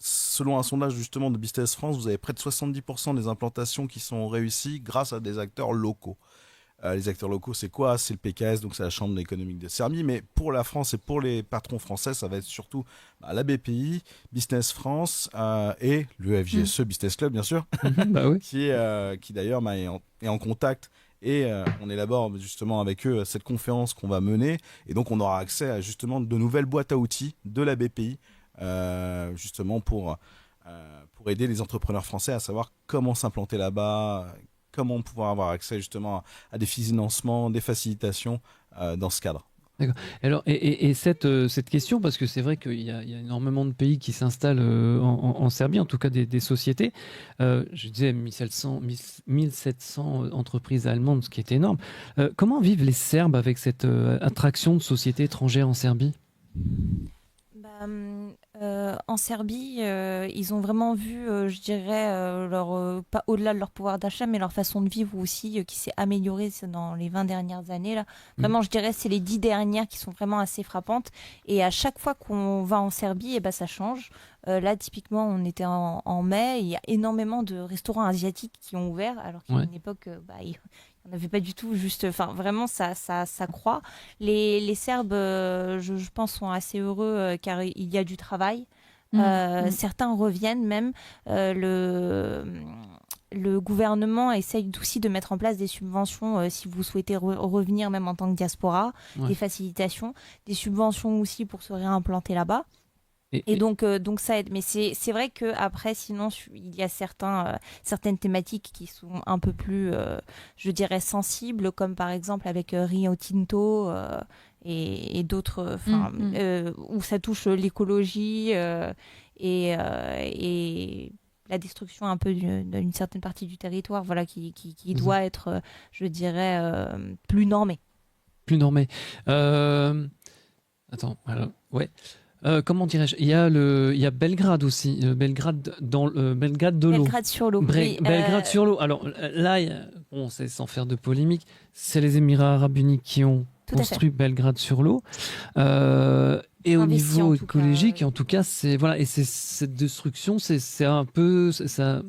Selon un sondage justement de Business France, vous avez près de 70% des implantations qui sont réussies grâce à des acteurs locaux. Les acteurs locaux, c'est quoi? C'est le PKS, donc c'est la Chambre économique de Serbie. Mais pour la France et pour les patrons français, ça va être surtout la BPI, Business France et le FJSE Business Club, bien sûr, qui d'ailleurs est en contact. Et on élabore justement avec eux cette conférence qu'on va mener. Et donc on aura accès à justement de nouvelles boîtes à outils de la BPI, justement pour aider les entrepreneurs français à savoir comment s'implanter là-bas, comment pouvoir avoir accès justement à des financements, des facilitations dans ce cadre. D'accord. Alors, et cette question, parce que c'est vrai qu'il y a énormément de pays qui s'installent en Serbie, en tout cas des sociétés. Je disais 1700 entreprises allemandes, ce qui est énorme. Comment vivent les Serbes avec cette attraction de sociétés étrangères en Serbie ? En Serbie, ils ont vraiment vu, je dirais, pas au-delà de leur pouvoir d'achat, mais leur façon de vivre aussi qui s'est améliorée dans les 20 dernières années. Là. Vraiment, je dirais, c'est les 10 dernières qui sont vraiment assez frappantes. Et à chaque fois qu'on va en Serbie, eh ben, ça change. Là, typiquement, on était en mai, il y a énormément de restaurants asiatiques qui ont ouvert, alors qu'à une époque, il n'y en avait pas du tout. Juste, enfin, vraiment, ça croît. Les Serbes, je pense, sont assez heureux car il y a du travail. Certains reviennent même. Le gouvernement essaye aussi de mettre en place des subventions si vous souhaitez revenir même en tant que diaspora, des facilitations, des subventions aussi pour se réimplanter là-bas. Et donc ça aide. Mais c'est vrai qu'après, sinon, il y a certaines thématiques qui sont un peu plus, je dirais, sensibles, comme par exemple avec Rio Tinto et d'autres, où ça touche l'écologie et la destruction un peu d'une certaine partie du territoire, voilà, qui doit être, je dirais, plus normée. Plus normée. Attends, alors, ouais. Comment dirais-je, il y a Belgrade aussi, Belgrade de l'eau. Belgrade sur l'eau. Belgrade sur l'eau. Alors là, bon, c'est sans faire de polémique, c'est les Émirats Arabes Unis qui ont construit Belgrade sur l'eau. Et au niveau écologique, en tout cas, c'est voilà, et c'est cette destruction, c'est un peu ça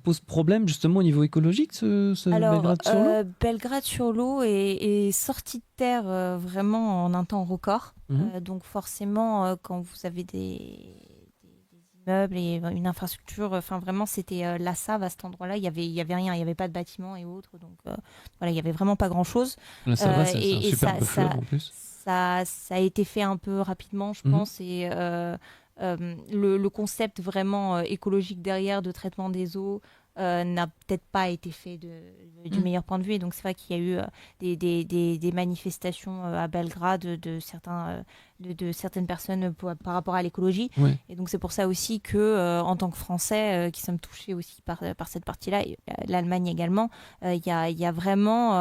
pose problème justement au niveau écologique, Belgrade sur l'eau. Belgrade sur l'eau est sorti de terre vraiment en un temps record. Donc forcément, quand vous avez des immeubles et une infrastructure, enfin vraiment, c'était la Save à cet endroit-là. Il y avait rien, il y avait pas de bâtiments et autres, donc voilà, il y avait vraiment pas grand-chose. La Save, c'est un superbe fleuve en plus. Ça a été fait un peu rapidement, je pense, et le concept vraiment écologique derrière de traitement des eaux n'a peut-être pas été fait du meilleur point de vue. Et donc c'est vrai qu'il y a eu des manifestations à Belgrade de certaines personnes par rapport à l'écologie. Et donc c'est pour ça aussi que en tant que Français qui sommes touchés aussi par cette partie-là, et l'Allemagne également, il y a vraiment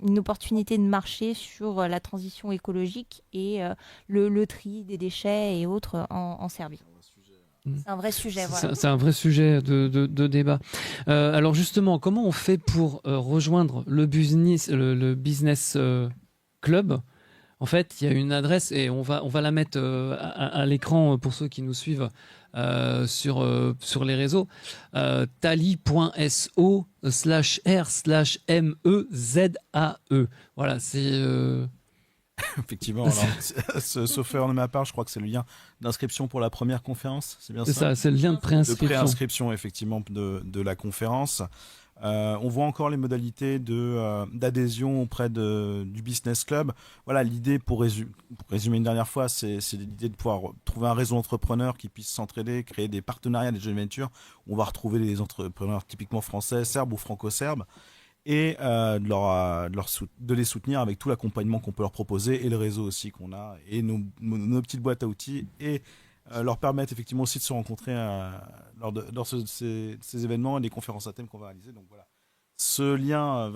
une opportunité de marché sur la transition écologique et le tri des déchets et autres en Serbie. C'est un vrai sujet. Voilà. C'est un vrai sujet de débat. Alors justement, comment on fait pour rejoindre le business club ? En fait, il y a une adresse et on va la mettre à l'écran pour ceux qui nous suivent sur les réseaux. tali.so/r/mezae. Voilà, c'est... Effectivement, alors, sauf erreur de ma part, je crois que c'est le lien d'inscription pour la première conférence, c'est bien ça ? C'est ça, c'est le lien de préinscription. De préinscription, effectivement, de la conférence. On voit encore les modalités d'adhésion auprès du Business Club. Voilà, l'idée, pour résumer une dernière fois, c'est l'idée de pouvoir trouver un réseau d'entrepreneurs qui puisse s'entraider, créer des partenariats, des joint ventures. On va retrouver les entrepreneurs typiquement français, serbes ou franco-serbes, et de les soutenir avec tout l'accompagnement qu'on peut leur proposer et le réseau aussi qu'on a et nos petites boîtes à outils, et leur permettre effectivement aussi de se rencontrer lors de ces événements et des conférences à thème qu'on va réaliser. Donc voilà, ce lien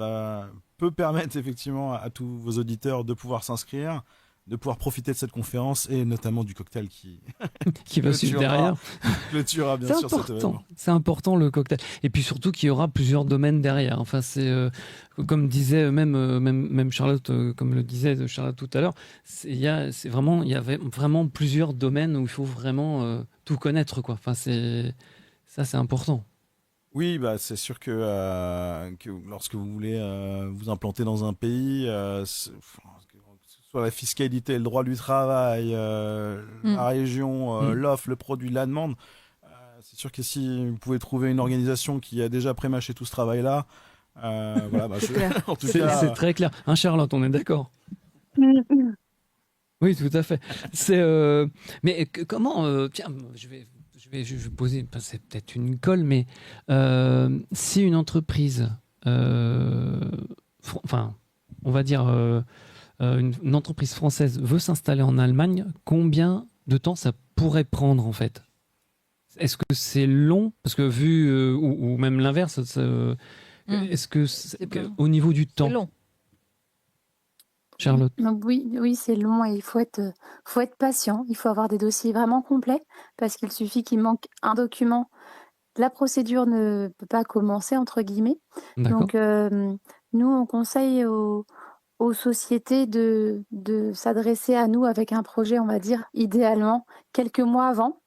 peut permettre effectivement à tous vos auditeurs de pouvoir s'inscrire, de pouvoir profiter de cette conférence et notamment du cocktail qui va suivre derrière. Clôturera bien sûr cet événement. C'est important, le cocktail. Et puis surtout qu'il y aura plusieurs domaines derrière. Enfin, c'est comme disait même Charlotte, comme le disait Charlotte tout à l'heure, il y avait vraiment plusieurs domaines où il faut vraiment tout connaître, quoi. Enfin, c'est important. Oui, c'est sûr que lorsque vous voulez vous implanter dans un pays, soit la fiscalité, le droit du travail, la région, l'offre, le produit, la demande. C'est sûr que si vous pouvez trouver une organisation qui a déjà prémâché tout ce travail-là, voilà, c'est très clair. Hein, Charlotte, on est d'accord. Oui, tout à fait. Mais comment tiens, je vais poser. C'est peut-être une colle, mais si une entreprise, enfin, on va dire. Une entreprise française veut s'installer en Allemagne, combien de temps ça pourrait prendre en fait ? Est-ce que c'est long ? Parce que ou même l'inverse, est-ce que au niveau du temps ? C'est long. Charlotte. Donc oui, c'est long et il faut être patient. Il faut avoir des dossiers vraiment complets parce qu'il suffit qu'il manque un document. La procédure ne peut pas commencer, entre guillemets. D'accord. Donc, nous, on conseille aux sociétés de s'adresser à nous avec un projet, on va dire, idéalement, quelques mois avant.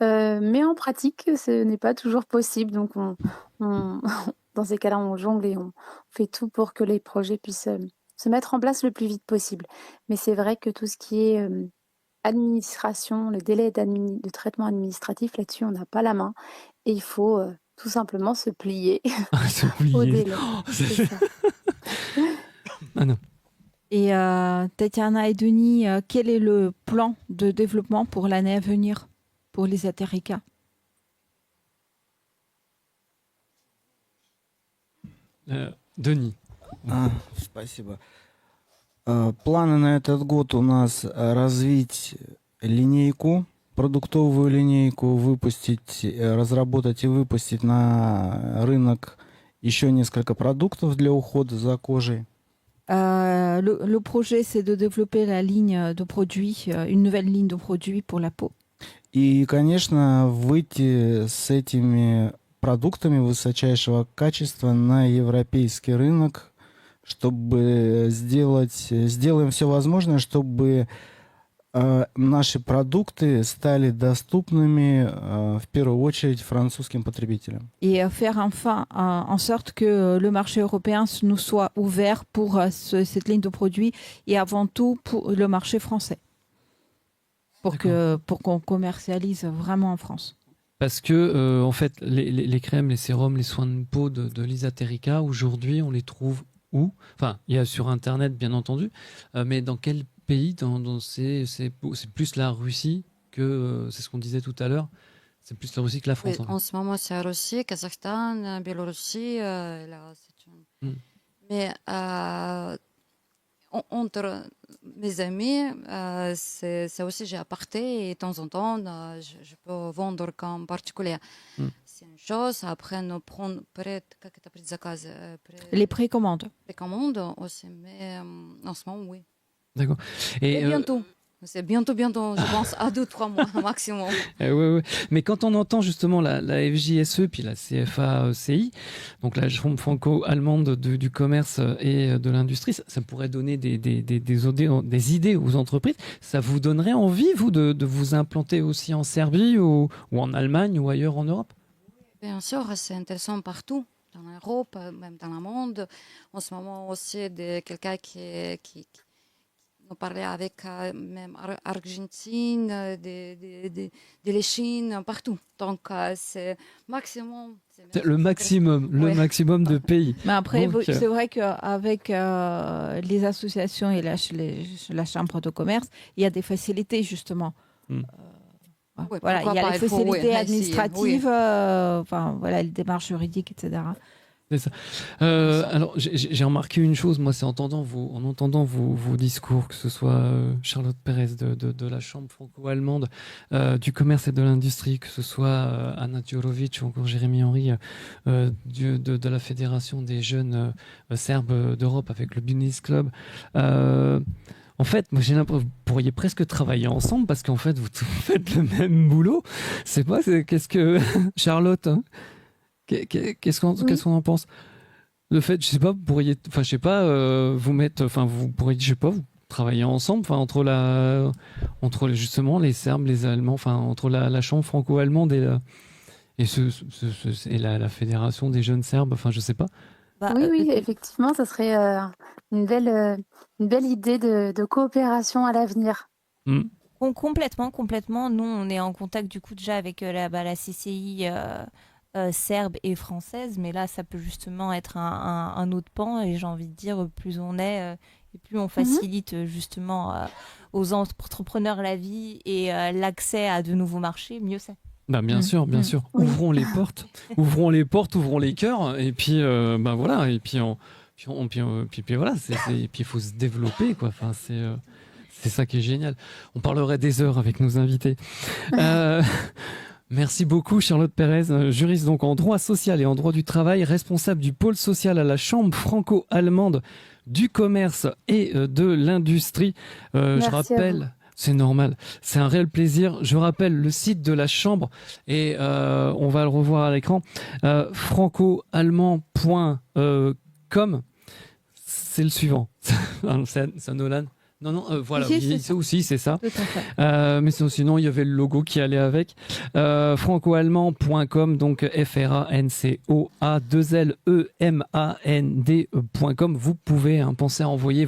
Mais en pratique, ce n'est pas toujours possible. Donc, dans ces cas-là, on jongle et on fait tout pour que les projets puissent se mettre en place le plus vite possible. Mais c'est vrai que tout ce qui est administration, le délai de traitement administratif, là-dessus, on n'a pas la main. Et il faut tout simplement se plier au délai. C'est ça. Ah non. Et Tatiana et Denis, quel est le plan de développement pour l'année à venir pour l'Esoterica? Denis. Спасибо. Планы на этот год у нас развить линейку, продуктовую линейку, разработать и выпустить на рынок еще несколько продуктов для ухода за кожей. Le projet, c'est de développer la ligne de produits, une nouvelle ligne de produits pour la peau. И, конечно, выйти с этими продуктами высочайшего качества на европейский рынок, чтобы сделаем все возможное, чтобы наши продукты стали доступными в первую очередь французским потребителям. Et faire enfin en sorte que le marché européen nous soit ouvert pour cette ligne de produits et avant tout pour le marché français. Pour qu'on commercialise vraiment en France. Parce que, en fait, les crèmes, les sérums, les soins de peau de l'Esoterica, aujourd'hui, on les trouve où? Enfin, il y a sur Internet, bien entendu, mais dans quel pays c'est plus la Russie que, c'est ce qu'on disait tout à l'heure, c'est plus la Russie que la France. Oui, en ce moment, c'est la Russie, Kazakhstan, Biélorussie. Mais entre mes amis, c'est aussi j'ai apporté et de temps en temps, je peux vendre comme particulier. C'est une chose. Après, nous prenons les précommandes. Précommandes aussi, mais en ce moment, oui. D'accord. Et bientôt. C'est bientôt, je pense, à 2-3 mois maximum. Ouais. Mais quand on entend justement la FJSE puis la CFA-CI, donc la Chambre franco-allemande du commerce et de l'industrie, ça pourrait donner des idées aux entreprises. Ça vous donnerait envie, vous, de vous implanter aussi en Serbie ou en Allemagne ou ailleurs en Europe? Bien sûr, c'est intéressant partout, dans l'Europe, même dans le monde. En ce moment aussi, quelqu'un qui on parlait avec même Argentine, de la Chine, partout. Donc, c'est maximum. Le maximum de pays. Mais après, c'est vrai qu'avec les associations et la Chambre de commerce, il y a des facilités, justement. Voilà, il y a les facilités administratives, les démarches juridiques, etc. C'est ça. Alors, j'ai remarqué une chose, moi, c'est en entendant vos discours, que ce soit Charlotte Pérez de la Chambre franco-allemande du commerce et de l'industrie, que ce soit Anna Djorovic ou encore Jérémy Henry de la Fédération des jeunes serbes d'Europe avec le Business Club. En fait, moi j'ai l'impression que vous pourriez presque travailler ensemble parce qu'en fait, vous faites le même boulot. Qu'est-ce que Charlotte, hein, qu'est-ce qu'on en pense? Le fait, je sais pas, vous pourriez, vous pourriez, je sais pas, vous travailler ensemble, entre justement les Serbes, les Allemands, entre la Chambre franco-allemande et la Fédération des jeunes Serbes, je sais pas. Oui, effectivement, ça serait une belle idée de coopération à l'avenir. Complètement. Nous, on est en contact du coup déjà avec la CCI serbe et française, mais là, ça peut justement être un autre pan. Et j'ai envie de dire, plus on est, et plus on facilite justement aux entrepreneurs la vie et l'accès à de nouveaux marchés, mieux c'est. Bien sûr. Oui. Ouvrons les portes, ouvrons les cœurs, et puis voilà, et puis voilà, et puis il faut se développer, quoi. C'est ça qui est génial. On parlerait des heures avec nos invités. Merci beaucoup Charlotte Pérez, juriste donc en droit social et en droit du travail, responsable du pôle social à la Chambre franco-allemande du commerce et de l'industrie. Je rappelle... C'est normal. C'est un réel plaisir. Je rappelle le site de la Chambre et on va le revoir à l'écran. franco-allemand.com. C'est le suivant. C'est Nolan. Non, voilà, c'est aussi, c'est ça. Mais sinon, il y avait le logo qui allait avec. franco-allemand.com, donc francoa2lemand.com. Vous pouvez penser à envoyer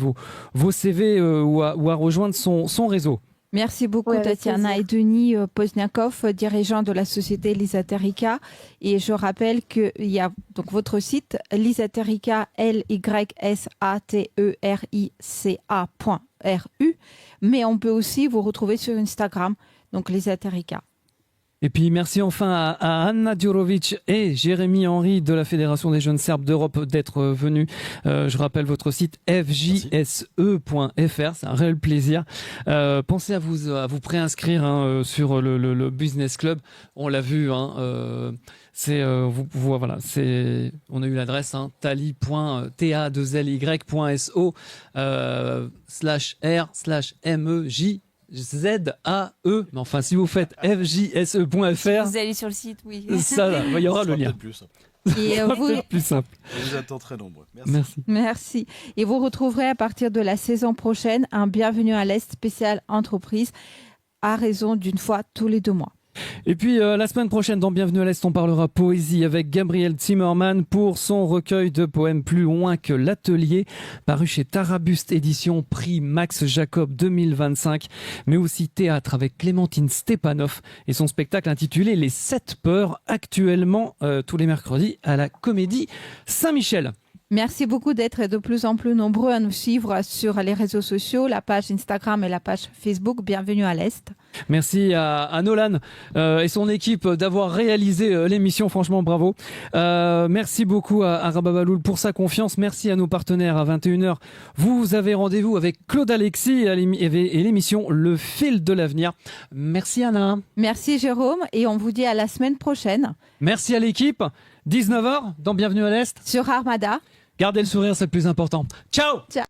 vos CV ou à rejoindre son réseau. Merci beaucoup Tatiana et Denis Pozniakov, dirigeant de la société Lysaterica. Et je rappelle qu'il y a donc votre site Lysaterica, lysaterica.ru, mais on peut aussi vous retrouver sur Instagram, donc Lysaterica. Et puis merci enfin à Anna Djurovic et Jérémy Henry de la Fédération des jeunes serbes d'Europe d'être venus. Je rappelle votre site fjse.fr, c'est un réel plaisir. Pensez à vous préinscrire sur le Business Club. On l'a vu, voilà, on a eu l'adresse tali.ty.so/r/mej. ZAE, mais enfin si vous faites fjse.fr, si vous allez sur le site, oui. Ça, il y aura le lien. Plus simple. Et plus simple. On vous attend très nombreux. Merci. Et vous retrouverez à partir de la saison prochaine un Bienvenue à l'Est spécial entreprise à raison d'une fois tous les 2 mois. Et puis la semaine prochaine dans Bienvenue à l'Est, on parlera poésie avec Gabriel Zimmermann pour son recueil de poèmes Plus loin que l'atelier, paru chez Tarabuste Édition, prix Max Jacob 2025, mais aussi théâtre avec Clémentine Stepanov et son spectacle intitulé Les 7 peurs, actuellement tous les mercredis à la Comédie Saint-Michel. Merci beaucoup d'être de plus en plus nombreux à nous suivre sur les réseaux sociaux, la page Instagram et la page Facebook Bienvenue à l'Est. Merci à Nolan et son équipe d'avoir réalisé l'émission, franchement bravo. Merci beaucoup à Rababaloul pour sa confiance. Merci à nos partenaires à 21h. Vous avez rendez-vous avec Claude Alexis et l'émission Le Fil de l'avenir. Merci Anna. Merci Jérôme et on vous dit à la semaine prochaine. Merci à l'équipe. 19h dans Bienvenue à l'Est. Sur Armada. Gardez le sourire, c'est le plus important. Ciao. Ciao.